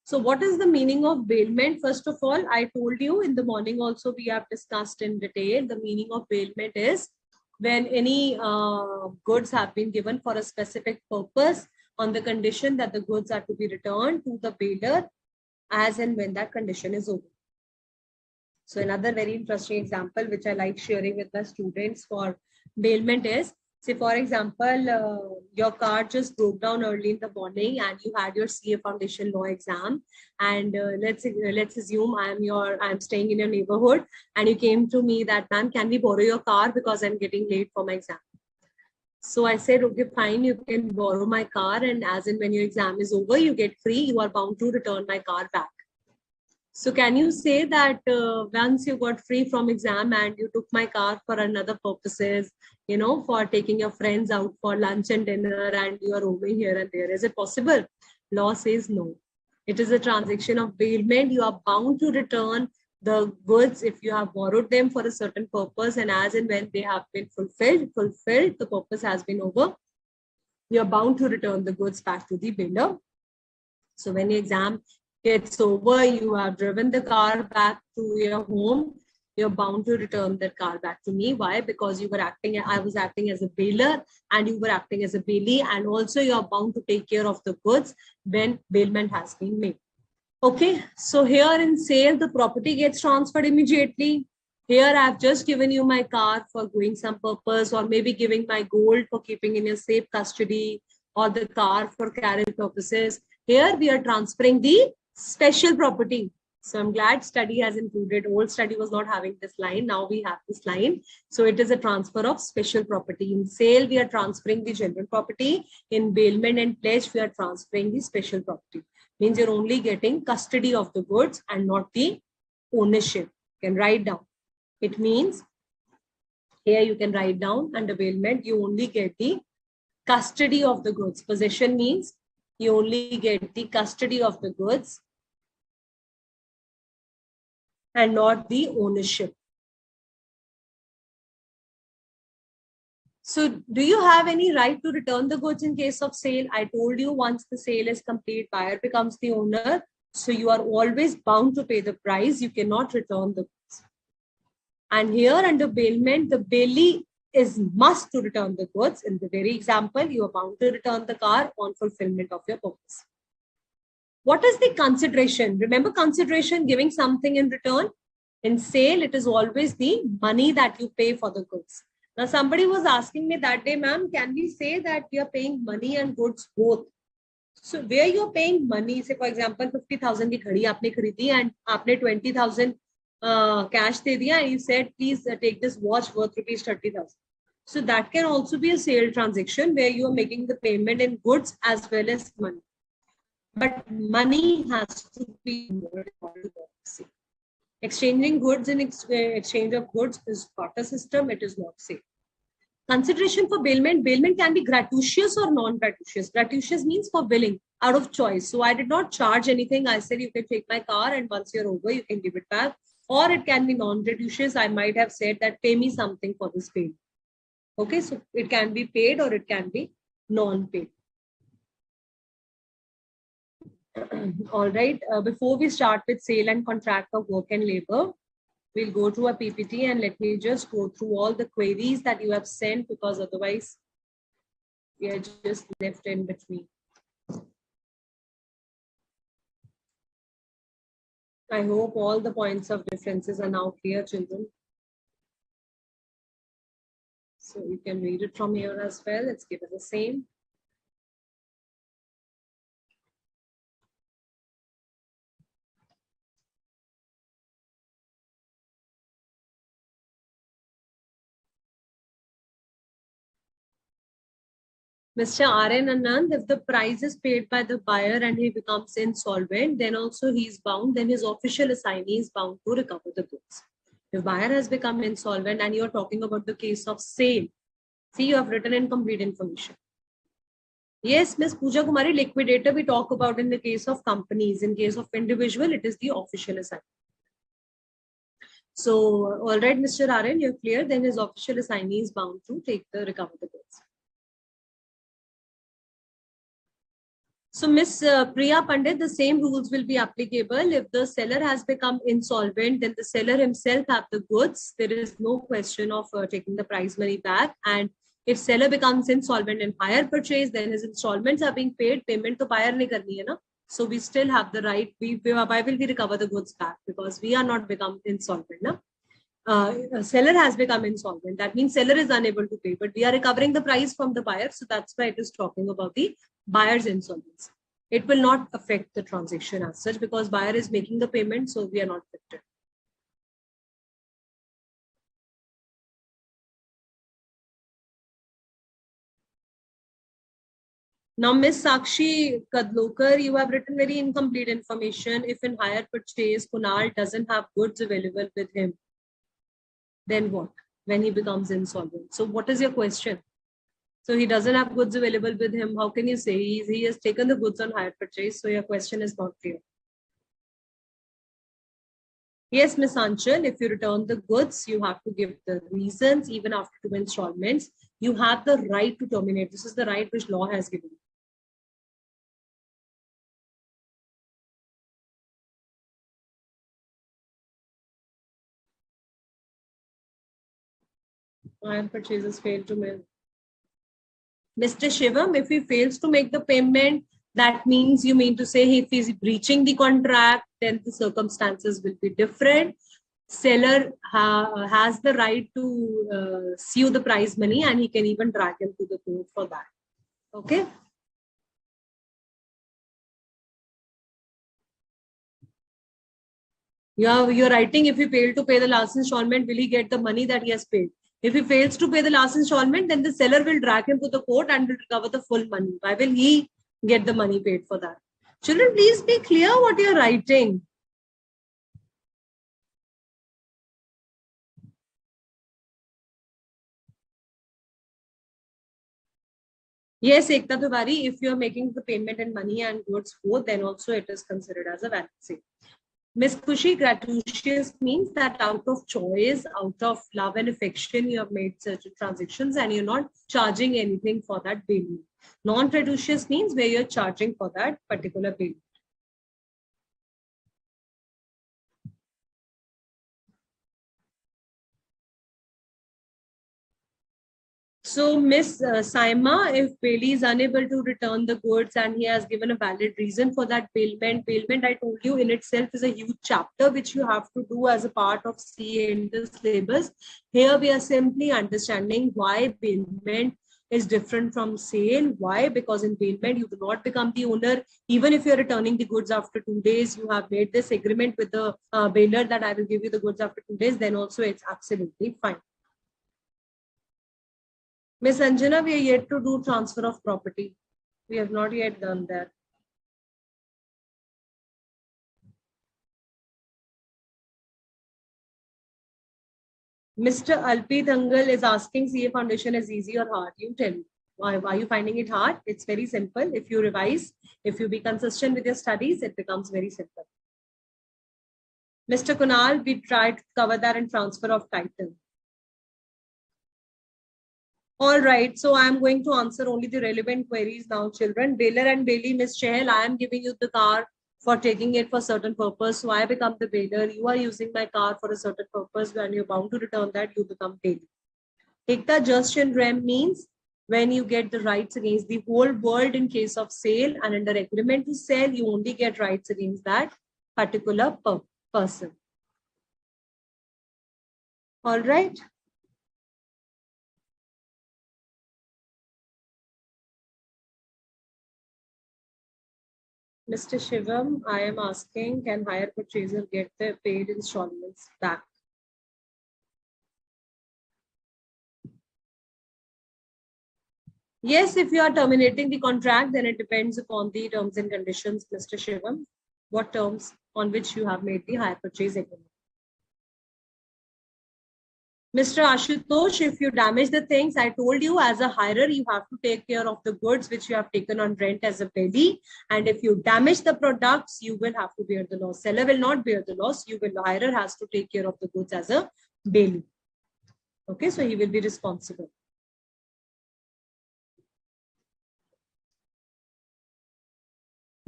So what is the meaning of bailment? First of all, I told you in the morning also we have discussed in detail. The meaning of bailment is when any goods have been given for a specific purpose on the condition that the goods are to be returned to the bailer as and when that condition is over. So another very interesting example which I like sharing with my students for bailment is, say for example, your car just broke down early in the morning and you had your CA Foundation Law exam, and let's assume I'm staying in your neighborhood and you came to me that, ma'am, can we borrow your car because I'm getting late for my exam. So I said, okay, fine, you can borrow my car, and as and when your exam is over, you get free, you are bound to return my car back. So can you say that once you got free from exam and you took my car for another purposes, you know, for taking your friends out for lunch and dinner and you are roaming here and there, is it possible? Law says no. It is a transaction of bailment. You are bound to return the goods if you have borrowed them for a certain purpose, and as and when they have been fulfilled, the purpose has been over, you are bound to return the goods back to the bailer. So when your exam gets over, you have driven the car back to your home, you're bound to return that car back to me. Why? Because I was acting as a bailer and you were acting as a bailee, and also you're bound to take care of the goods when bailment has been made. Okay, so here in sale, the property gets transferred immediately. Here I've just given you my car for doing some purpose, or maybe giving my gold for keeping in your safe custody, or the car for carrying purposes. Here we are transferring the special property. So I'm glad study has included. Old study was not having this line. Now we have this line. So it is a transfer of special property. In sale, we are transferring the general property. In bailment and pledge, we are transferring the special property. Means you're only getting custody of the goods and not the ownership. You can write down. It means here you can write down under bailment, you only get the custody of the goods. Possession means you only get the custody of the goods and not the ownership. So do you have any right to return the goods in case of sale? I told you once the sale is complete, buyer becomes the owner. So you are always bound to pay the price. You cannot return the goods. And here under bailment, the bailee is must to return the goods. In the very example, you are bound to return the car on fulfillment of your purpose. What is the consideration? Remember consideration, giving something in return. In sale, it is always the money that you pay for the goods. Now, somebody was asking me that day, ma'am, can we say that we are paying money and goods both? So where you're paying money, say for example, 50,000 की घड़ी आपने खरीदी and आपने 20,000 cash दे दिया, and you said, please take this watch worth rupees 30,000. So that can also be a sale transaction where you are making the payment in goods as well as money. But money has to be more important. Exchanging goods in exchange of goods is barter system. It is not sale. Consideration for bailment. Bailment can be gratuitous or non-gratuitous. Gratuitous means for willing, out of choice. So I did not charge anything. I said you can take my car and once you're over, you can give it back. Or it can be non-gratuitous. I might have said that pay me something for this payment. Okay, so it can be paid or it can be non-paid. All right, before we start with sale and contract of work and labor, we'll go to a PPT and let me just go through all the queries that you have sent, because otherwise we are just left in between. I hope all the points of differences are now clear, children. So you can read it from here as well. Let's give it the same. Mr. R.N. Anand, if the price is paid by the buyer and he becomes insolvent, then also he is bound, then his official assignee is bound to recover the goods. If buyer has become insolvent and you're talking about the case of sale, see, you have written incomplete information. Yes, Ms. Pooja Kumari, liquidator we talk about in the case of companies. In case of individual, it is the official assignee. So, all right, Mr. R.N., you're clear, then his official assignee is bound to recover the goods. So, Ms. Priya Pandit, the same rules will be applicable. If the seller has become insolvent, then the seller himself have the goods. There is no question of taking the prize money back. And if seller becomes insolvent in hire purchase, then his installments are being paid. Payment to buyer nahi karni hai na. So we still have the right. Why will we recover the goods back? Because we are not become insolvent. Na? Seller has become insolvent. That means seller is unable to pay, but we are recovering the price from the buyer. So that's why it is talking about the buyer's insolvency. It will not affect the transaction as such because buyer is making the payment. So we are not affected. Now, Ms. Sakshi Kadlokar, you have written very incomplete information. If in hire purchase, Kunal doesn't have goods available with him, then what? When he becomes insolvent. So what is your question? So he doesn't have goods available with him. How can you say he has taken the goods on hire purchase? So your question is not clear. Yes, Ms. Anchal, if you return the goods, you have to give the reasons even after 2 installments. You have the right to terminate. This is the right which law has given. Hire purchases fail to make. Mr. Shivam, if he fails to make the payment, that means you mean to say if he's breaching the contract, then the circumstances will be different. Seller has the right to sue the prize money, and he can even drag him to the court for that. Okay. You're writing, if he failed to pay the last installment, will he get the money that he has paid? If he fails to pay the last installment, then the seller will drag him to the court and will recover the full money. Why will he get the money paid for that? Children, please be clear what you're writing. Yes, Ekta Tiwari, if you're making the payment in money and goods both, then also it is considered as a valid sale. Miss Kushi, gratuitous means that out of choice, out of love and affection, you have made certain transactions and you're not charging anything for that payment. Non-gratuitous means where you're charging for that particular payment. So, Miss Saima, if Bailey is unable to return the goods and he has given a valid reason for that bailment, I told you in itself is a huge chapter which you have to do as a part of CA in the syllabus. Here we are simply understanding why bailment is different from sale. Why? Because in bailment, you do not become the owner. Even if you're returning the goods after 2 days, you have made this agreement with the bailer that I will give you the goods after 2 days, then also it's absolutely fine. Miss Anjana, we are yet to do transfer of property. We have not yet done that. Mr. Alpi Dangal is asking CA Foundation is easy or hard. You tell me. Why are you finding it hard? It's very simple. If you revise, if you be consistent with your studies, it becomes very simple. Mr. Kunal, we tried to cover that in transfer of title. All right, so I'm going to answer only the relevant queries now, children. Bailer and Bailey, Miss Chahal, I am giving you the car for taking it for certain purpose. So I become the bailer. You are using my car for a certain purpose. When you're bound to return that, you become Bailey. Ekta just in rem means when you get the rights against the whole world in case of sale, and under agreement to sell, you only get rights against that particular person. All right. Mr. Shivam, I am asking, can hire purchaser get their paid installments back? Yes, if you are terminating the contract, then it depends upon the terms and conditions, Mr. Shivam. What terms on which you have made the hire purchase agreement? Mr. Ashutosh, if you damage the things, I told you as a hirer, you have to take care of the goods which you have taken on rent as a belly. And if you damage the products, you will have to bear the loss. Seller will not bear the loss. Hirer has to take care of the goods as a belly. Okay, so he will be responsible.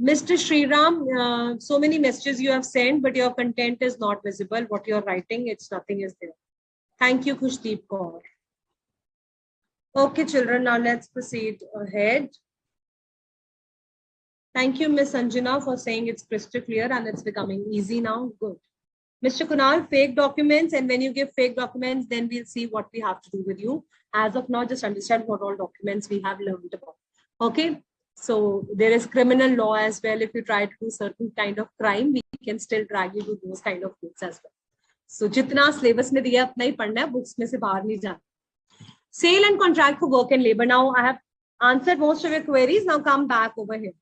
Mr. Sriram, so many messages you have sent, but your content is not visible. What you're writing, nothing is there. Thank you, Kushdeep Kaur. Okay, children, now let's proceed ahead. Thank you, Miss Anjana, for saying it's crystal clear and it's becoming easy now. Good. Mr. Kunal, fake documents, and when you give fake documents, then we'll see what we have to do with you. As of now, just understand what all documents we have learned about. Okay, so there is criminal law as well. If you try to do certain kind of crime, we can still drag you to those kind of things as well. So जितना syllabus में दिया अपना ही पढ़ना है, books में से बाहर नहीं जाना. Sale and contract for work and labor. Now I have answered most of your queries. Now come back over here.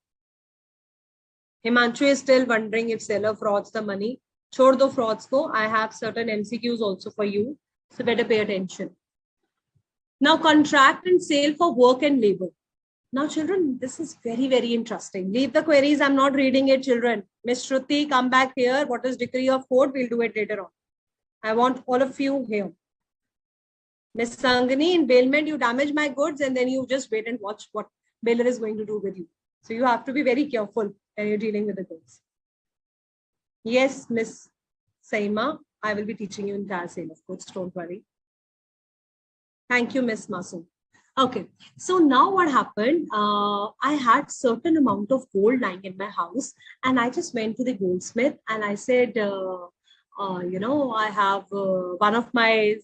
Himanshu is still wondering if seller frauds the money. Chhod do frauds ko. I have certain MCQs also for you. So better pay attention. Now contract and sale for work and labor. Now children, this is very, very interesting. Leave the queries. I'm not reading it, children. Miss Shruti, come back here. What is decree of court? We'll do it later on. I want all of you here. Miss Sangani, in bailment, you damage my goods and then you just wait and watch what bailer is going to do with you. So you have to be very careful when you're dealing with the goods. Yes, Miss Saima, I will be teaching you entire sale of goods. Don't worry. Thank you, Miss Masoom. Okay, so now what happened? I had certain amount of gold lying in my house, and I just went to the goldsmith and I said, I have one of my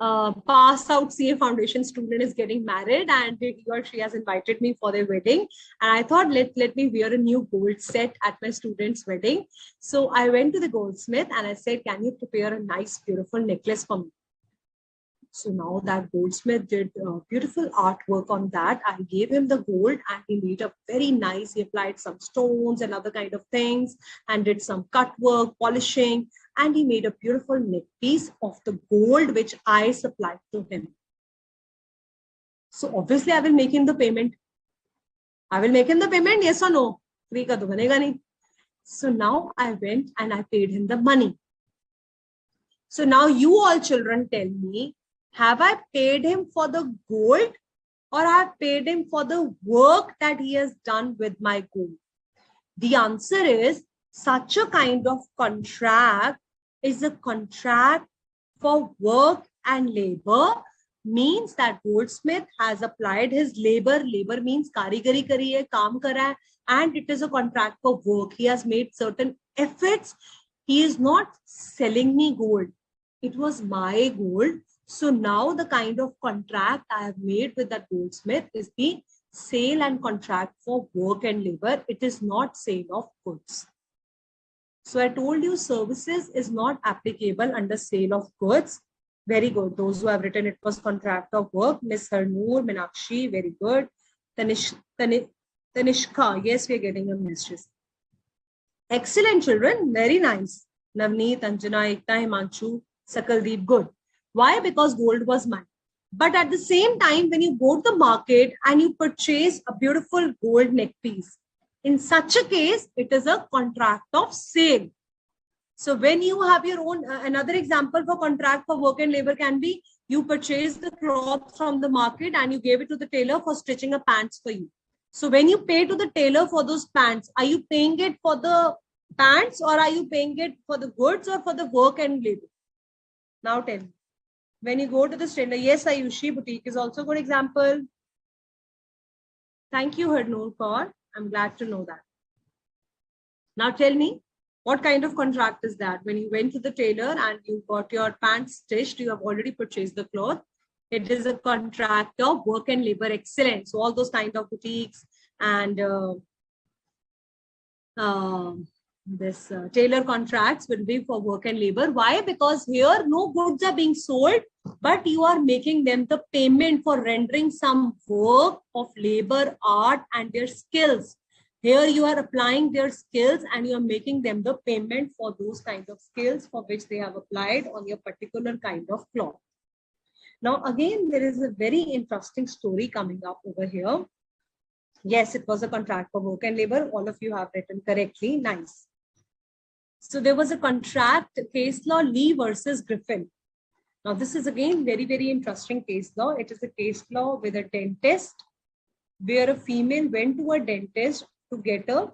pass out CA foundation student is getting married, and he or she has invited me for their wedding. And I thought, let me wear a new gold set at my student's wedding. So I went to the goldsmith and I said, can you prepare a nice, beautiful necklace for me? So now that goldsmith did beautiful artwork on that. I gave him the gold and he made a very nice, he applied some stones and other kind of things and did some cut work, polishing, and he made a beautiful neck piece of the gold which I supplied to him. So obviously I will make him the payment. I will make him the payment, yes or no? Free ka to banega nahi. So now I went and I paid him the money. So now you all children tell me, have I paid him for the gold or I have paid him for the work that he has done with my gold? The answer is such a kind of contract is a contract for work and labor, means that goldsmith has applied his labor. Labor means karigari kari hai, kaam kar hai, and it is a contract for work. He has made certain efforts. He is not selling me gold. It was my gold. So now the kind of contract I have made with that goldsmith is the sale and contract for work and labor. It is not sale of goods. So I told you services is not applicable under sale of goods. Very good. Those who have written it was contract of work. Miss Harnoor, Meenakshi, very good. Tanishka, yes, we are getting a message. Excellent children, very nice. Navneet, Anjana, Ekta, Himanshu, Sakaldeep, good. Why? Because gold was mine. But at the same time, when you go to the market and you purchase a beautiful gold neck piece, in such a case, it is a contract of sale. So when you have your own, another example for contract for work and labor can be, you purchase the cloth from the market and you gave it to the tailor for stitching a pants for you. So when you pay to the tailor for those pants, are you paying it for the pants or are you paying it for the goods or for the work and labor? Now tell me. When you go to the tailor, yes, Ayushi, boutique is also a good example. Thank you, Harnoor, for. I'm glad to know that. Now tell me, what kind of contract is that? When you went to the tailor and you got your pants stitched, you have already purchased the cloth. It is a contract of work and labor. Excellent. So all those kind of boutiques and tailor contracts will be for work and labor. Why? Because here no goods are being sold, but you are making them the payment for rendering some work of labor, art, and their skills. Here you are applying their skills and you are making them the payment for those kinds of skills for which they have applied on your particular kind of cloth. Now, again, there is a very interesting story coming up over here. Yes, it was a contract for work and labor. All of you have written correctly. Nice. So there was a contract case law, Lee versus Griffin. Now, this is again very, very interesting case law. It is a case law with a dentist where a female went to a dentist to get a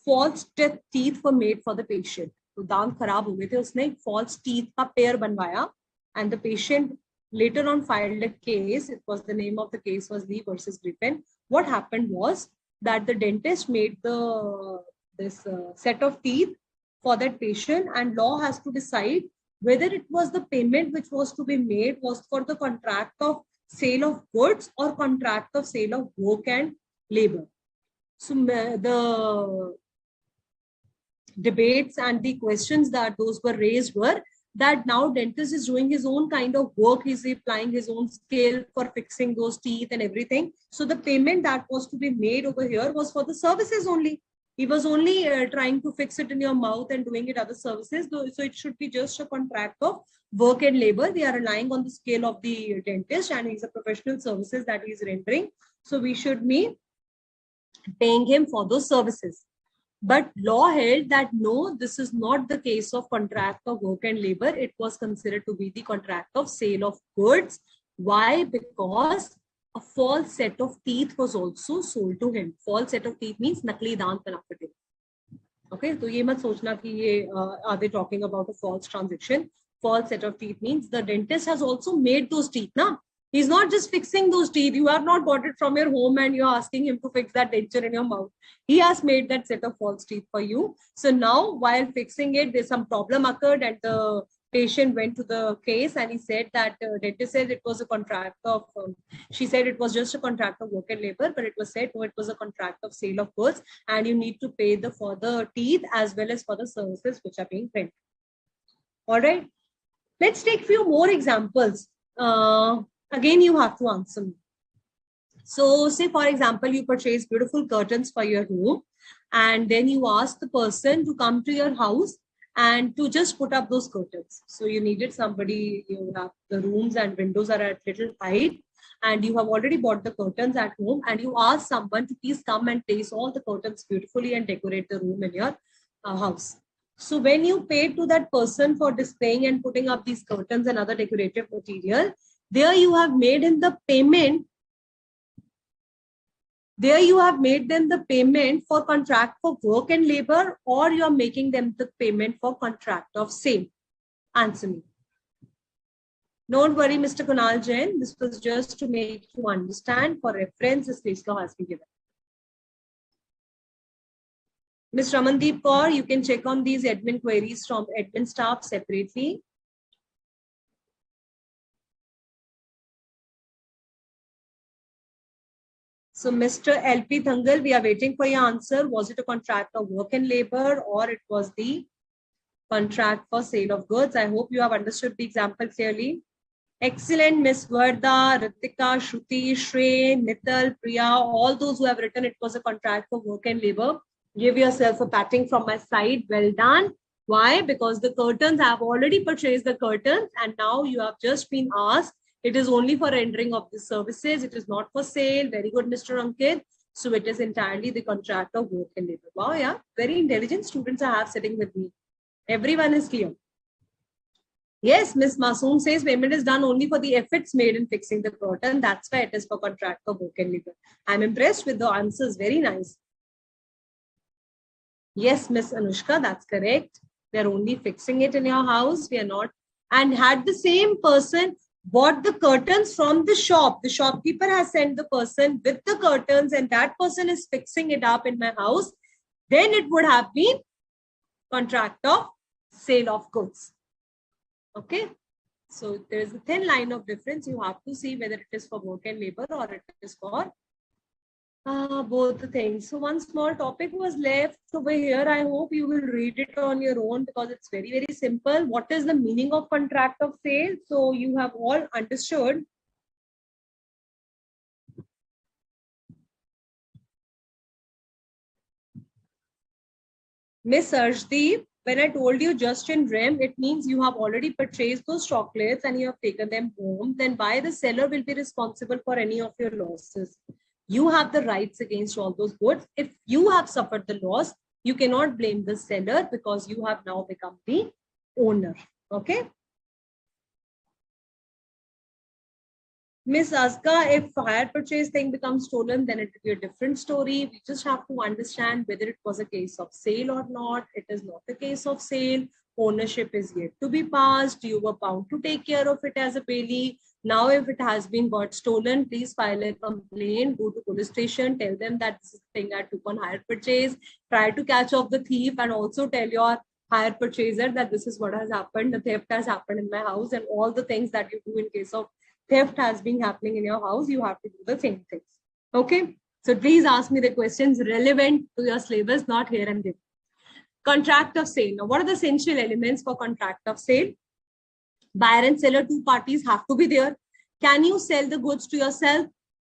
false teeth were made for the patient. तो दांत खराब हो गए थे, उसने false teeth का pair बनवाया, and the patient later on filed a case. It was the name of the case was Lee versus Griffin. What happened was that the dentist made this set of teeth for that patient, and law has to decide whether it was the payment which was to be made was for the contract of sale of goods or contract of sale of work and labor. So the debates and the questions that those were raised were that now dentist is doing his own kind of work. He's applying his own skill for fixing those teeth and everything. So the payment that was to be made over here was for the services only. He was only trying to fix it in your mouth and doing it other services. So it should be just a contract of work and labor. We are relying on the skill of the dentist and he's a professional services that he's rendering. So we should be paying him for those services. But law held that no, this is not the case of contract of work and labor. It was considered to be the contract of sale of goods. Why? Because a false set of teeth was also sold to him. False set of teeth means nakli dant bana ke de. Okay, so ye mat sochna ki ye are they talking about a false transaction. false set of teeth means the dentist has also made those teeth. Now, he's not just fixing those teeth. You have not bought it from your home and you're asking him to fix that denture in your mouth. He has made that set of false teeth for you. So now, while fixing it, there's some problem occurred and the patient went to the case and he said that dentist said it was a contract of, she said it was just a contract of work and labor, but it was said, no, it was a contract of sale of goods and you need to pay for the teeth as well as for the services which are being rendered. All right. Let's take few more examples. Again, you have to answer me. So say, for example, you purchase beautiful curtains for your room and then you ask the person to come to your house and to just put up those curtains. So you needed somebody, you have the rooms and windows are at little height and you have already bought the curtains at home and you ask someone to please come and place all the curtains beautifully and decorate the room in your house. So when you paid to that person for displaying and putting up these curtains and other decorative material, there you have made in the payment. There you have made them the payment for contract for work and labor, or you are making them the payment for contract of sale. Answer me. Don't worry, Mr. Kunal Jain. This was just to make you understand. For reference, this case law has been given. Ms. Ramandeep Kaur, you can check on these admin queries from admin staff separately. So Mr. LP Thangal, we are waiting for your answer. Was it a contract of work and labor or it was the contract for sale of goods? I hope you have understood the example clearly. Excellent, Miss Varda, Ritika, Shruti, Shrey, Nital, Priya, all those who have written it was a contract for work and labor. Give yourself a patting from my side. Well done. Why? Because the curtains, I have already purchased the curtains and now you have just been asked. It is only for rendering of the services. It is not for sale. Very good, Mr. Ankit. So it is entirely the contract of work and labor. Wow, yeah. Very intelligent students I have sitting with me. Everyone is clear. Yes, Miss Masoom says payment is done only for the efforts made in fixing the curtain. That's why it is for contract of work and labor. I'm impressed with the answers. Very nice. Yes, Miss Anushka, that's correct. They're only fixing it in your house. We are not. And had the same person bought the curtains from the shop, the shopkeeper has sent the person with the curtains and that person is fixing it up in my house, then it would have been contract of sale of goods. Okay. So there is a thin line of difference. You have to see whether it is for work and labor or it is for both the things. So one small topic was left over here. I hope you will read it on your own because it's very, very simple. What is the meaning of contract of sale? So you have all understood. Miss Arshdeep, when I told you just in REM, it means you have already purchased those chocolates and you have taken them home. Then why the seller will be responsible for any of your losses? You have the rights against all those goods. If you have suffered the loss, you cannot blame the seller because you have now become the owner. Okay. Miss Aska, if hire purchase thing becomes stolen, then it will be a different story. We just have to understand whether it was a case of sale or not. It is not a case of sale. Ownership is yet to be passed. You were bound to take care of it as a bailee. Now, if it has been got stolen, please file a complaint, go to police station, tell them that this is the thing I took on hire purchase, try to catch off the thief and also tell your hire purchaser that this is what has happened, the theft has happened in my house and all the things that you do in case of theft has been happening in your house, you have to do the same things. Okay. So please ask me the questions relevant to your syllabus, not here and there. Contract of sale. Now, what are the essential elements for contract of sale? Buyer and seller, two parties have to be there. Can you sell the goods to yourself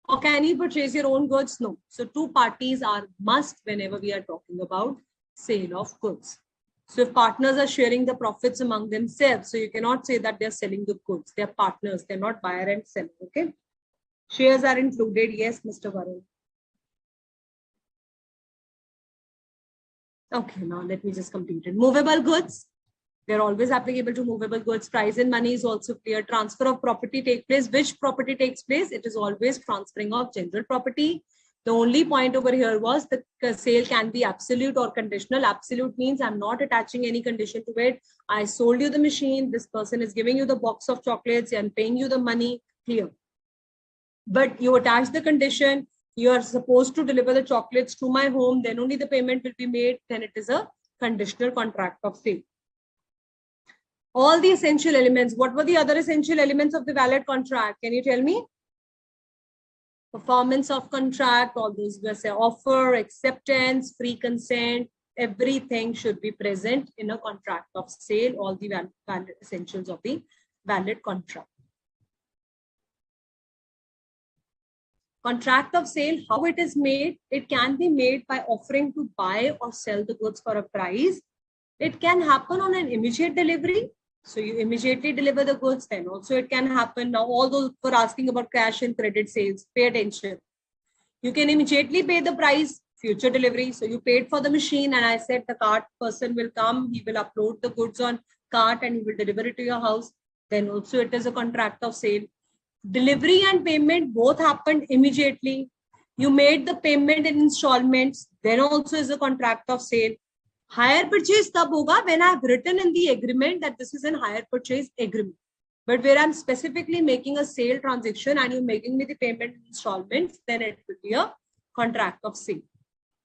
or can you purchase your own goods? No. So two parties are must whenever we are talking about sale of goods. So if partners are sharing the profits among themselves, so you cannot say that they're selling the goods. They're partners. They're not buyer and seller. Okay. Shares are included. Yes, Mr. Varun. Okay, now let me just complete it. Movable goods. They're always applicable to movable goods. Price in money is also clear. Transfer of property take place. Which property takes place? It is always transferring of general property. The only point over here was the sale can be absolute or conditional. Absolute means I'm not attaching any condition to it. I sold you the machine. This person is giving you the box of chocolates and paying you the money. Clear. But you attach the condition. You are supposed to deliver the chocolates to my home. Then only the payment will be made. Then it is a conditional contract of sale. All the essential elements. What were the other essential elements of the valid contract? Can you tell me? Performance of contract, all those were say offer, acceptance, free consent, everything should be present in a contract of sale, all the valid essentials of the valid contract. Contract of sale, how it is made? It can be made by offering to buy or sell the goods for a price. It can happen on an immediate delivery. So you immediately deliver the goods, then also it can happen. Now, all those who are asking about cash and credit sales, pay attention. You can immediately pay the price, future delivery. So you paid for the machine and I said the cart person will come, he will upload the goods on cart and he will deliver it to your house. Then also it is a contract of sale. Delivery and payment both happened immediately. You made the payment in installments, then also is a contract of sale. Hire purchase tab hoga when I have written in the agreement that this is an hire purchase agreement. But where I'm specifically making a sale transaction and you're making me the payment in installments, then it will be a contract of sale.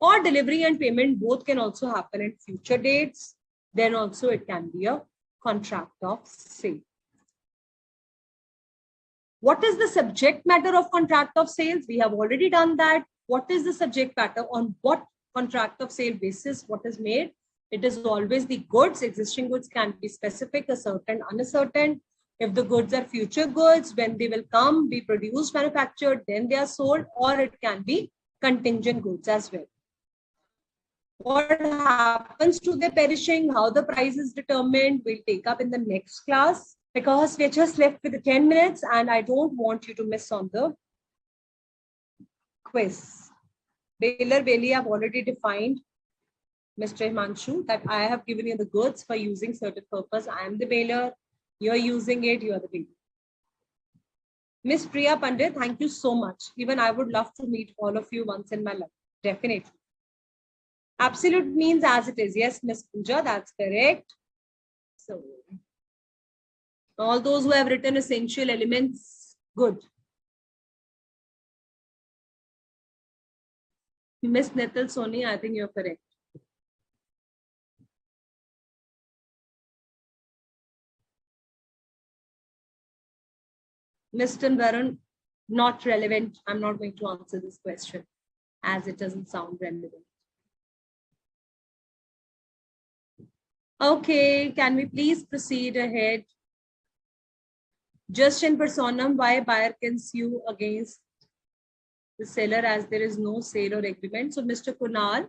Or delivery and payment both can also happen in future dates. Then also it can be a contract of sale. What is the subject matter of contract of sales? We have already done that. What is the subject matter? On what contract of sale basis what is made? It is always the goods. Existing goods can be specific, a certain, uncertain. If the goods are future goods, when they will come, be produced, manufactured, then they are sold, or it can be contingent goods as well. What happens to the perishing, how the price is determined, we'll take up in the next class, because we're just left with 10 minutes and I don't want you to miss on the quiz. Bailor, Bailey, I've already defined, Mr. Himanshu, that I have given you the goods for using certain purpose. I am the bailor. You're using it. You are the bailor. Miss Priya Pandit, thank you so much. Even I would love to meet all of you once in my life. Definitely. Absolute means as it is. Yes, Miss Pooja, that's correct. So, all those who have written essential elements, good. Miss Nithal Soni, I think you're correct. Mr. Varun, not relevant. I'm not going to answer this question as it doesn't sound relevant. Okay, can we please proceed ahead? Just in personam, why buyer can sue against the seller as there is no sale or agreement? So, Mr. Kunal,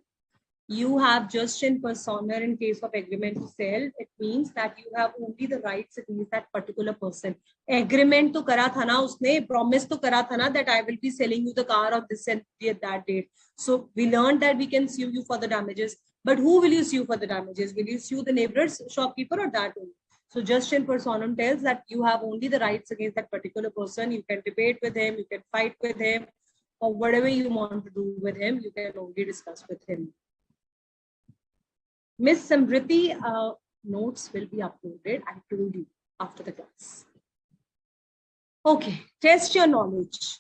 you have just in persona in case of agreement to sell. It means that you have only the rights against that particular person. Agreement to kara tha na, usne promise to kara tha na that I will be selling you the car on this and that date. So we learned that we can sue you for the damages. But who will you sue for the damages? Will you sue the neighbor's shopkeeper or that only? So just in personam tells that you have only the rights against that particular person. You can debate with him, you can fight with him, or whatever you want to do with him, you can only discuss with him. Miss Samriti, notes will be uploaded. I told you after the class. Okay, test your knowledge.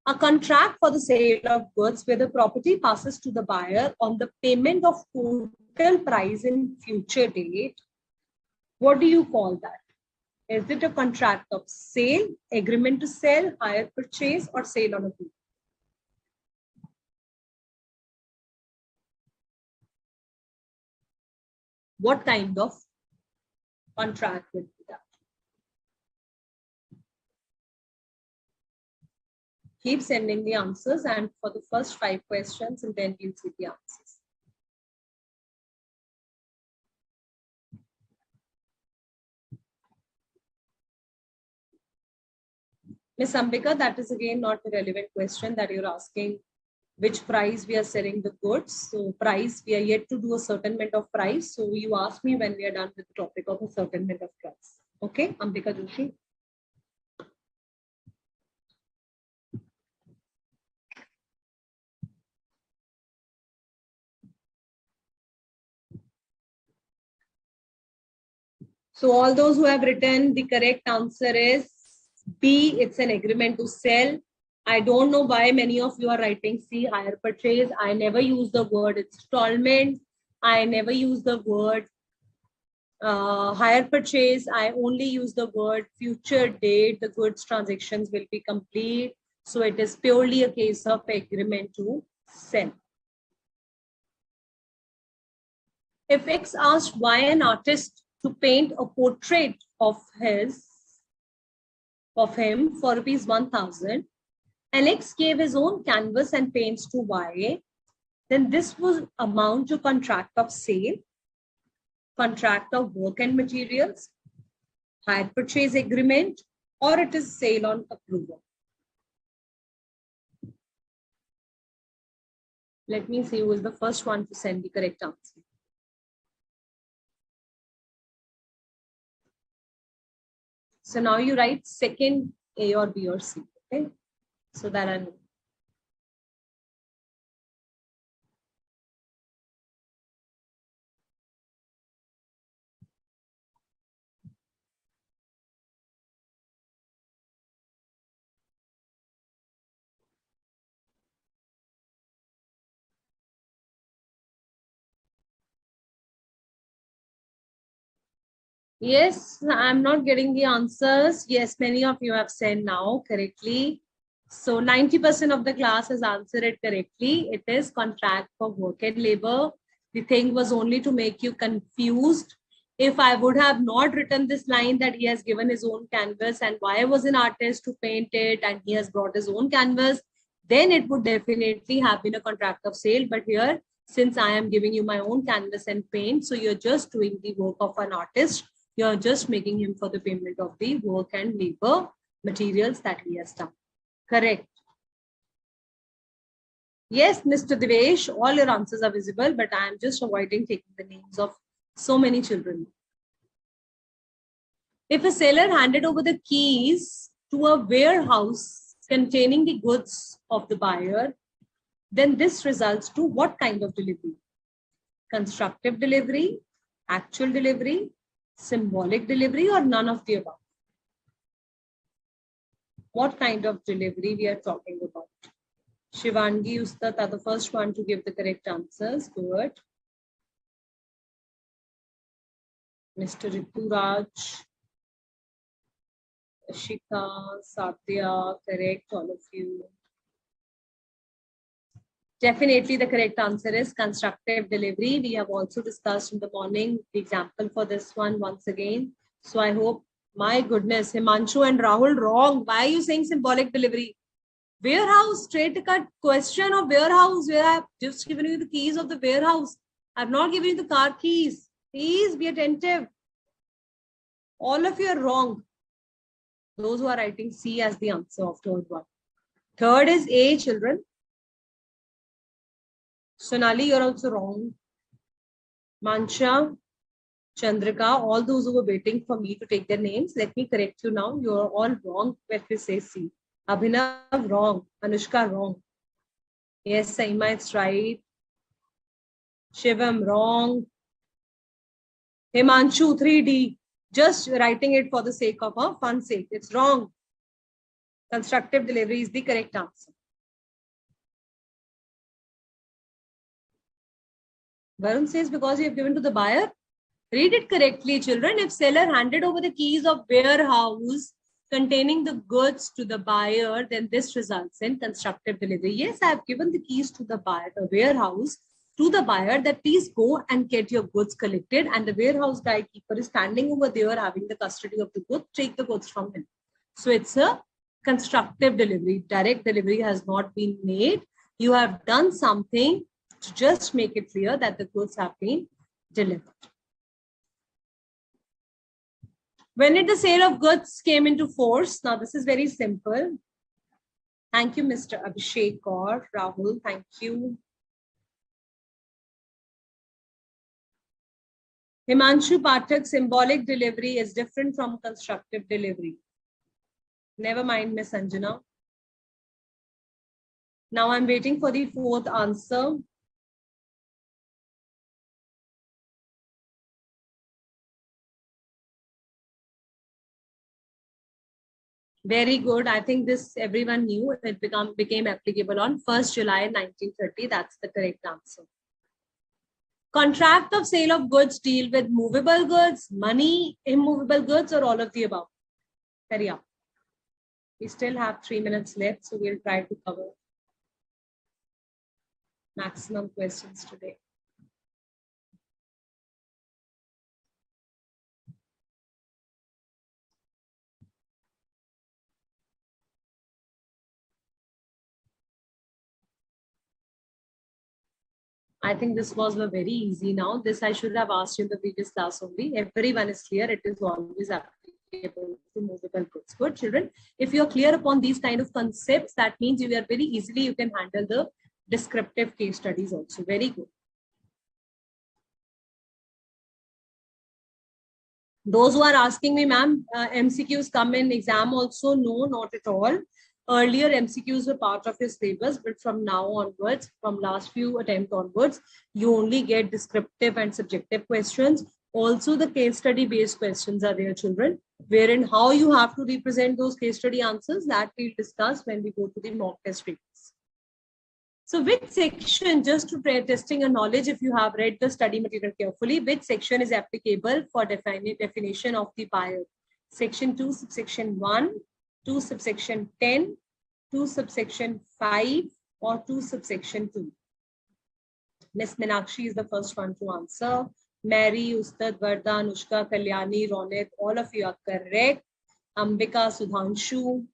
A contract for the sale of goods where the property passes to the buyer on the payment of total price in future date. What do you call that? Is it a contract of sale, agreement to sell, hire purchase, or sale on a good? What kind of contract will be that? Keep sending the answers, and for the first 5 questions, and then we'll see the answers. Miss Ambika, that is again not a relevant question that you're asking. Which price we are selling the goods. So price, we are yet to do a certainment of price. So you ask me when we are done with the topic of a certainment of price. Okay, Ambika Joshi. So all those who have written, the correct answer is B. It's an agreement to sell. I don't know why many of you are writing C, hire purchase. I never use the word installment. I never use the word hire purchase. I only use the word future date. The goods transactions will be complete. So it is purely a case of agreement to sell. If X asked why an artist to paint a portrait of him for rupees 1,000, and X gave his own canvas and paints to Y, then this will amount to contract of sale, contract of work and materials, hire purchase agreement, or it is sale on approval. Let me see who is the first one to send the correct answer. So now you write second A or B or C, okay? So that I know. Yes, I'm not getting the answers. Yes, many of you have said now correctly. So 90% of the class has answered it correctly. It is contract for work and labor. The thing was only to make you confused. If I would have not written this line that he has given his own canvas and why was an artist to paint it and he has brought his own canvas, then it would definitely have been a contract of sale. But here, since I am giving you my own canvas and paint, so you're just doing the work of an artist. You're just making him for the payment of the work and labor materials that he has done. Correct. Yes, Mr. Devesh, all your answers are visible, but I am just avoiding taking the names of so many children. If a seller handed over the keys to a warehouse containing the goods of the buyer, then this results to what kind of delivery? Constructive delivery, actual delivery, symbolic delivery, or none of the above? What kind of delivery we are talking about? Shivangi, Ustat are the first one to give the correct answers. Good. Mr. Rituraj, Ashika, Satya, correct, all of you. Definitely the correct answer is constructive delivery. We have also discussed in the morning the example for this one once again. So I hope, my goodness, Himanshu and Rahul wrong. Why are you saying symbolic delivery? Warehouse, straight cut question of warehouse where I have just given you the keys of the warehouse. I have not given you the car keys. Please be attentive. All of you are wrong. Those who are writing C as the answer of third one. Third is A, children. Sonali, you're also wrong. Mansha, Chandrika, all those who were waiting for me to take their names, let me correct you now. You're all wrong when we say C. Abhinav, wrong. Anushka, wrong. Yes, Saima, it's right. Shivam, wrong. Himanshu, 3D. Just writing it for the sake of a fun sake. It's wrong. Constructive delivery is the correct answer. Varun says because you have given to the buyer. Read it correctly, children. If seller handed over the keys of warehouse containing the goods to the buyer, then this results in constructive delivery. Yes, I have given the keys to the buyer, the warehouse, to the buyer that please go and get your goods collected. And the warehouse guy keeper is standing over there having the custody of the goods, take the goods from him. So it's a constructive delivery. Direct delivery has not been made. You have done something to just make it clear that the goods have been delivered. When did the sale of goods came into force? Now, this is very simple. Thank you, Mr. Abhishek Kaur. Rahul, thank you. Himanshu Pathak, symbolic delivery is different from constructive delivery. Never mind, Miss Anjana. Now I'm waiting for the fourth answer. Very good. I think this everyone knew. It became applicable on 1st July 1930. That's the correct answer. Contract of sale of goods deal with movable goods, money, immovable goods, or all of the above. Hurry up. We still have 3 minutes left, so we'll try to cover maximum questions today. I think this was very easy now. This I should have asked you in the previous class only. Everyone is clear. It is always applicable to movable goods. Good children. If you're clear upon these kind of concepts, that means you are very easily, you can handle the descriptive case studies also. Very good. Those who are asking me, ma'am, MCQs come in exam also? No, not at all. Earlier, MCQs were part of your syllabus, but from now onwards, from last few attempts onwards, you only get descriptive and subjective questions. Also, the case study based questions are there, children, wherein how you have to represent those case study answers, that we'll discuss when we go to the mock test papers. So which section, just to try testing your knowledge, if you have read the study material carefully, which section is applicable for definition of the buyer? Section 2, subsection 1, 2, subsection 10, 2, subsection 5, or 2, subsection 2? Miss Meenakshi is the first one to answer. Mary, Ustad, Varda, Anushka, Kalyani, Ronit, all of you are correct. Ambika, Sudhanshu,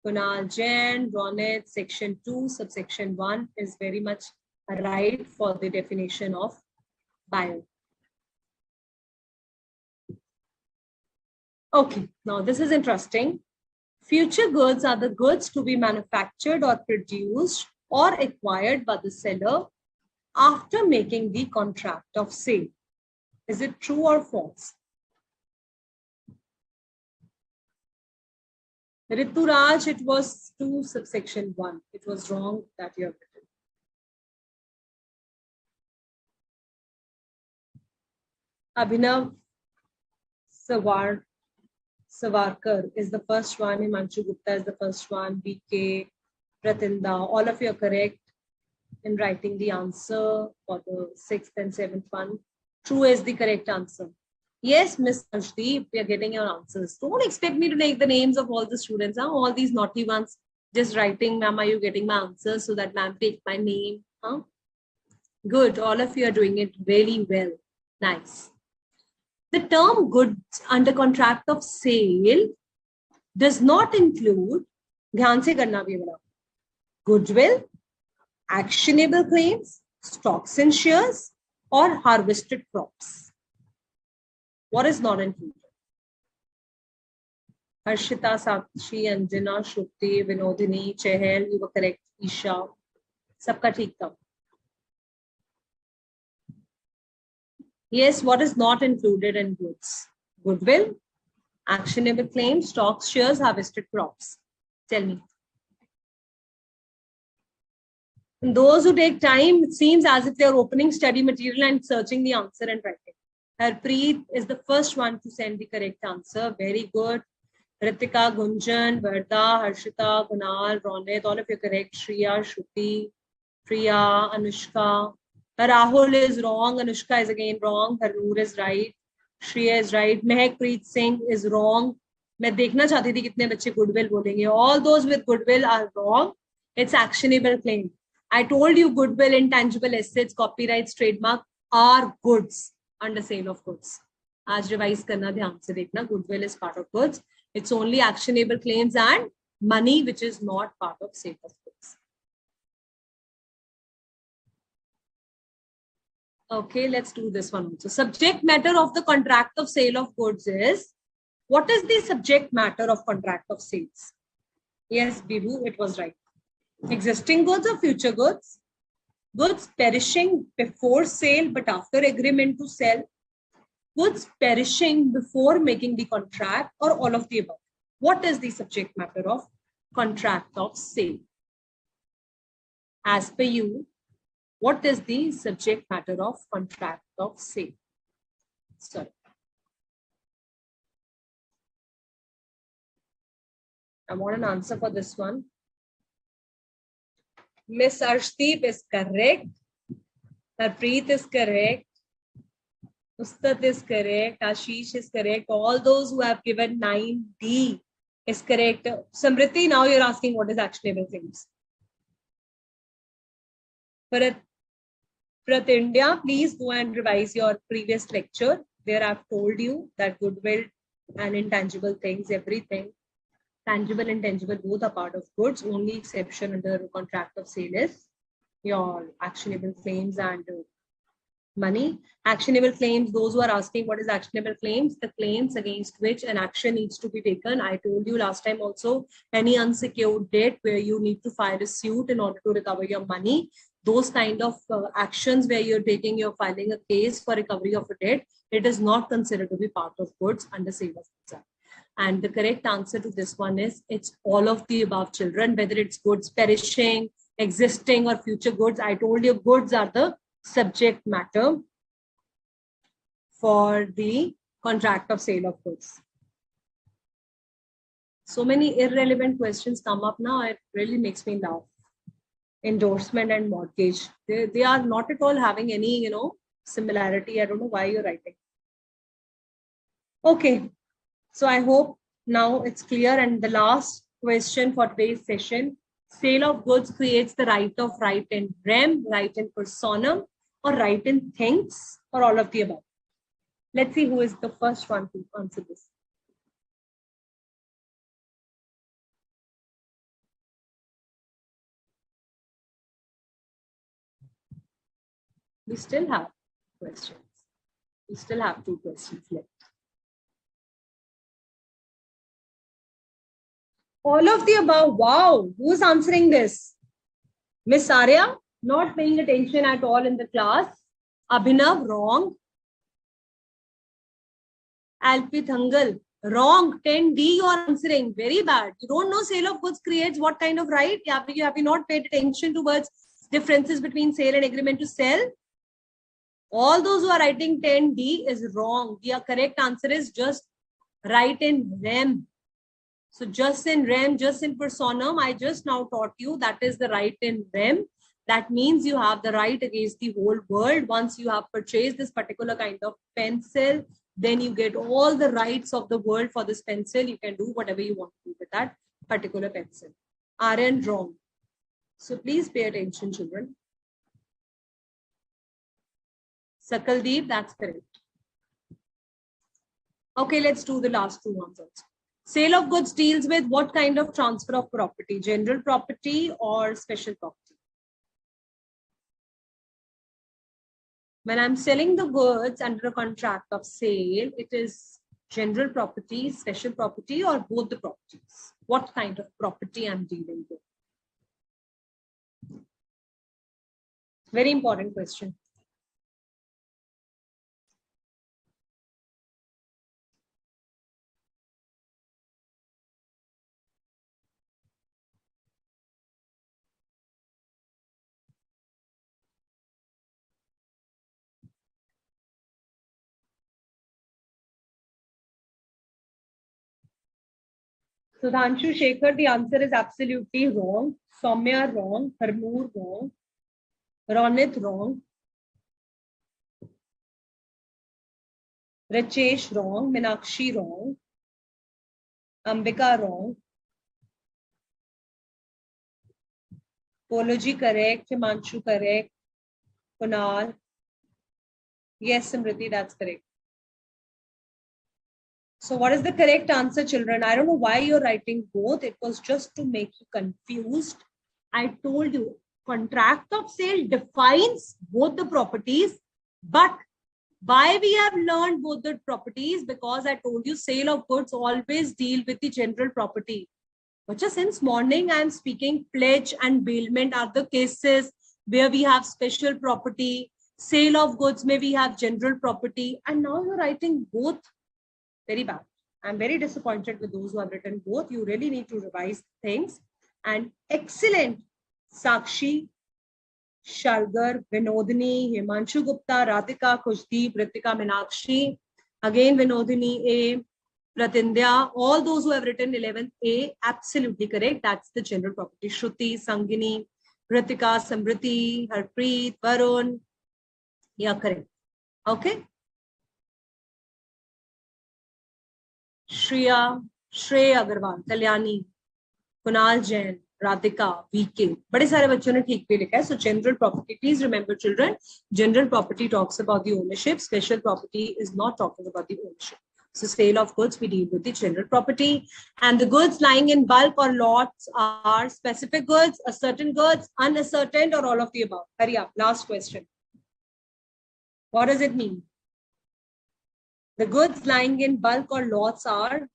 Kunal Jain, Ronit, section 2, subsection 1 is very much right for the definition of buyer. Okay, now this is interesting. Future goods are the goods to be manufactured or produced or acquired by the seller after making the contract of sale. Is it true or false? Rituraj, it was 2, subsection 1. It was wrong that you have written. Abhinav Savarkar is the first one. Himanshu Gupta is the first one. BK, Pratinda, all of you are correct in writing the answer for the 6th and 7th one. True is the correct answer. Yes, Miss Ashdeep, we are getting your answers. Don't expect me to take the names of all the students, huh? All these naughty ones just writing, ma'am, are you getting my answers so that ma'am take my name? Huh? Good, all of you are doing it really well. Nice. The term goods under contract of sale does not include, ध्यान से करना भी बड़ा, goodwill, actionable claims, stocks and shares, or harvested crops. What is not included? Harshita, Sakshi, Anjana, Shruti, Vinodini, Chehel, you were correct. Isha, sabka theek tha. Yes, what is not included in goods? Goodwill, actionable claims, stocks, shares, harvested crops. Tell me. And those who take time, it seems as if they are opening study material and searching the answer and writing. Harpreet is the first one to send the correct answer. Very good. Ritika, Gunjan, Varda, Harshita, Kunal, Ronit, all of you correct. Shriya, Shruti, Priya, Anushka. Rahul is wrong. Anushka is again wrong. Harnoor is right. Shriya is right. Mehakpreet Singh is wrong. मैं देखना चाहती थी कितने बच्चे goodwill बोलेंगे. All those with goodwill are wrong. It's actionable claim. I told you goodwill, intangible assets, copyrights, trademark are goods under sale of goods. आज revise करना ध्यान से देखना. Goodwill is part of goods. It's only actionable claims and money which is not part of sale of goods. Okay, let's do this one also. Subject matter of the contract of sale of goods is, what is the subject matter of contract of sales? Yes, Bibu, it was right. Existing goods or future goods? Goods perishing before sale but after agreement to sell? Goods perishing before making the contract, or all of the above? What is the subject matter of contract of sale? As per you, what is the subject matter of contract of sale? Sorry. I want an answer for this one. Miss Arshdeep is correct. Harpreet is correct. Ustad is correct. Ashish is correct. All those who have given 9D is correct. Samriti, now you're asking what is actionable claims. Pratindia, please go and revise your previous lecture. There I've told you that goodwill and intangible things, everything, tangible and intangible, both are part of goods. Only exception under contract of sale is your actionable claims and money. Actionable claims, those who are asking what is actionable claims, the claims against which an action needs to be taken. I told you last time also, any unsecured debt where you need to file a suit in order to recover your money, those kind of actions where you're filing a case for recovery of a debt, it is not considered to be part of goods under sale of goods act. And the correct answer to this one is it's all of the above, children, whether it's goods perishing, existing or future goods. I told you goods are the subject matter for the contract of sale of goods. So many irrelevant questions come up now. It really makes me laugh. Endorsement and mortgage. They are not at all having any, similarity. I don't know why you're writing. Okay. So I hope now it's clear. And the last question for today's session, sale of goods creates the right in rem, right in personam, or right in things, or all of the above. Let's see who is the first one to answer this. We still have questions. We still have 2 questions left. All of the above. Wow, who's answering this? Miss Arya, not paying attention at all in the class. Abhinav, wrong. Alpi Thangal, wrong. 10D you are answering. Very bad. You don't know sale of goods creates what kind of right? Have you not paid attention towards differences between sale and agreement to sell? All those who are writing 10D is wrong. The correct answer is just right in rem. So just in rem, just in personam, I just now taught you that is the right in rem. That means you have the right against the whole world. Once you have purchased this particular kind of pencil, then you get all the rights of the world for this pencil. You can do whatever you want to do with that particular pencil. RN wrong. So please pay attention, children. Sakaldeep, that's correct. Okay, let's do the last 2 ones also. Sale of goods deals with what kind of transfer of property? General property or special property? When I'm selling the goods under a contract of sale, it is general property, special property, or both the properties? What kind of property I'm dealing with? Very important question. Sudhanshu Shekhar, the answer is absolutely wrong. Soumya wrong. Harnoor wrong. Ronit wrong. Rachesh wrong. Minakshi wrong. Ambika wrong. Poloji correct. Himanshu correct. Kunal. Yes, Samriti, that's correct. So what is the correct answer, children? I don't know why you're writing both. It was just to make you confused. I told you, contract of sale defines both the properties, but why we have learned both the properties? Because I told you sale of goods always deal with the general property. But just since morning, I'm speaking pledge and bailment are the cases where we have special property. Sale of goods, may we have general property. And now you're writing both. Very bad. I'm very disappointed with those who have written both. You really need to revise things. And excellent. Sakshi, Shargar, Vinodini, Himanshu Gupta, Radhika, Kushdeep, Ritika, Minakshi. Again, Vinodini A. Pratindya, all those who have written 11th A, absolutely correct. That's the general property. Shruti, Sangini, Ritika, Samriti, Harpreet, Varun. Yeah, correct. Okay. Shreya, Shrey Agarwal, Kalyani, Kunal Jain, Radhika, VK. बड़े सारे बच्चों ने ठीक भी लिखा है. So general property, please remember children, general property talks about the ownership. Special property is not talking about the ownership. So sale of goods, we deal with the general property. And the goods lying in bulk or lots are specific goods, ascertain goods, unascertained, or all of the above. Hurry up, last question. What does it mean? The goods lying in bulk or lots are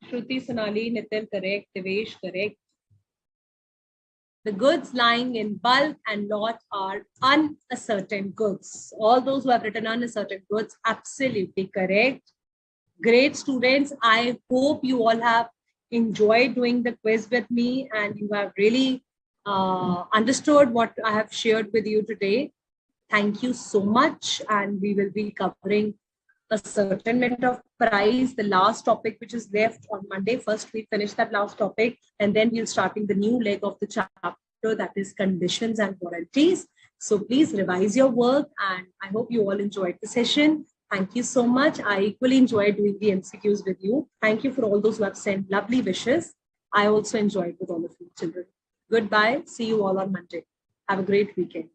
Shruti, Sonali, Nitin, correct. Devesh, correct. The goods lying in bulk and lot are unascertain goods. All those who have written unascertain goods, absolutely correct. Great students. I hope you all have enjoyed doing the quiz with me and you have really understood what I have shared with you today. Thank you so much. And we will be covering ascertainment of price, the last topic which is left on Monday. First, we finish that last topic, and then we'll starting the new leg of the chapter, that is conditions and warranties. So please revise your work, and I hope you all enjoyed the session. Thank you so much. I equally enjoyed doing the MCQs with you. Thank you for all those who have sent lovely wishes. I also enjoyed with all of you children. Goodbye. See you all on Monday. Have a great weekend.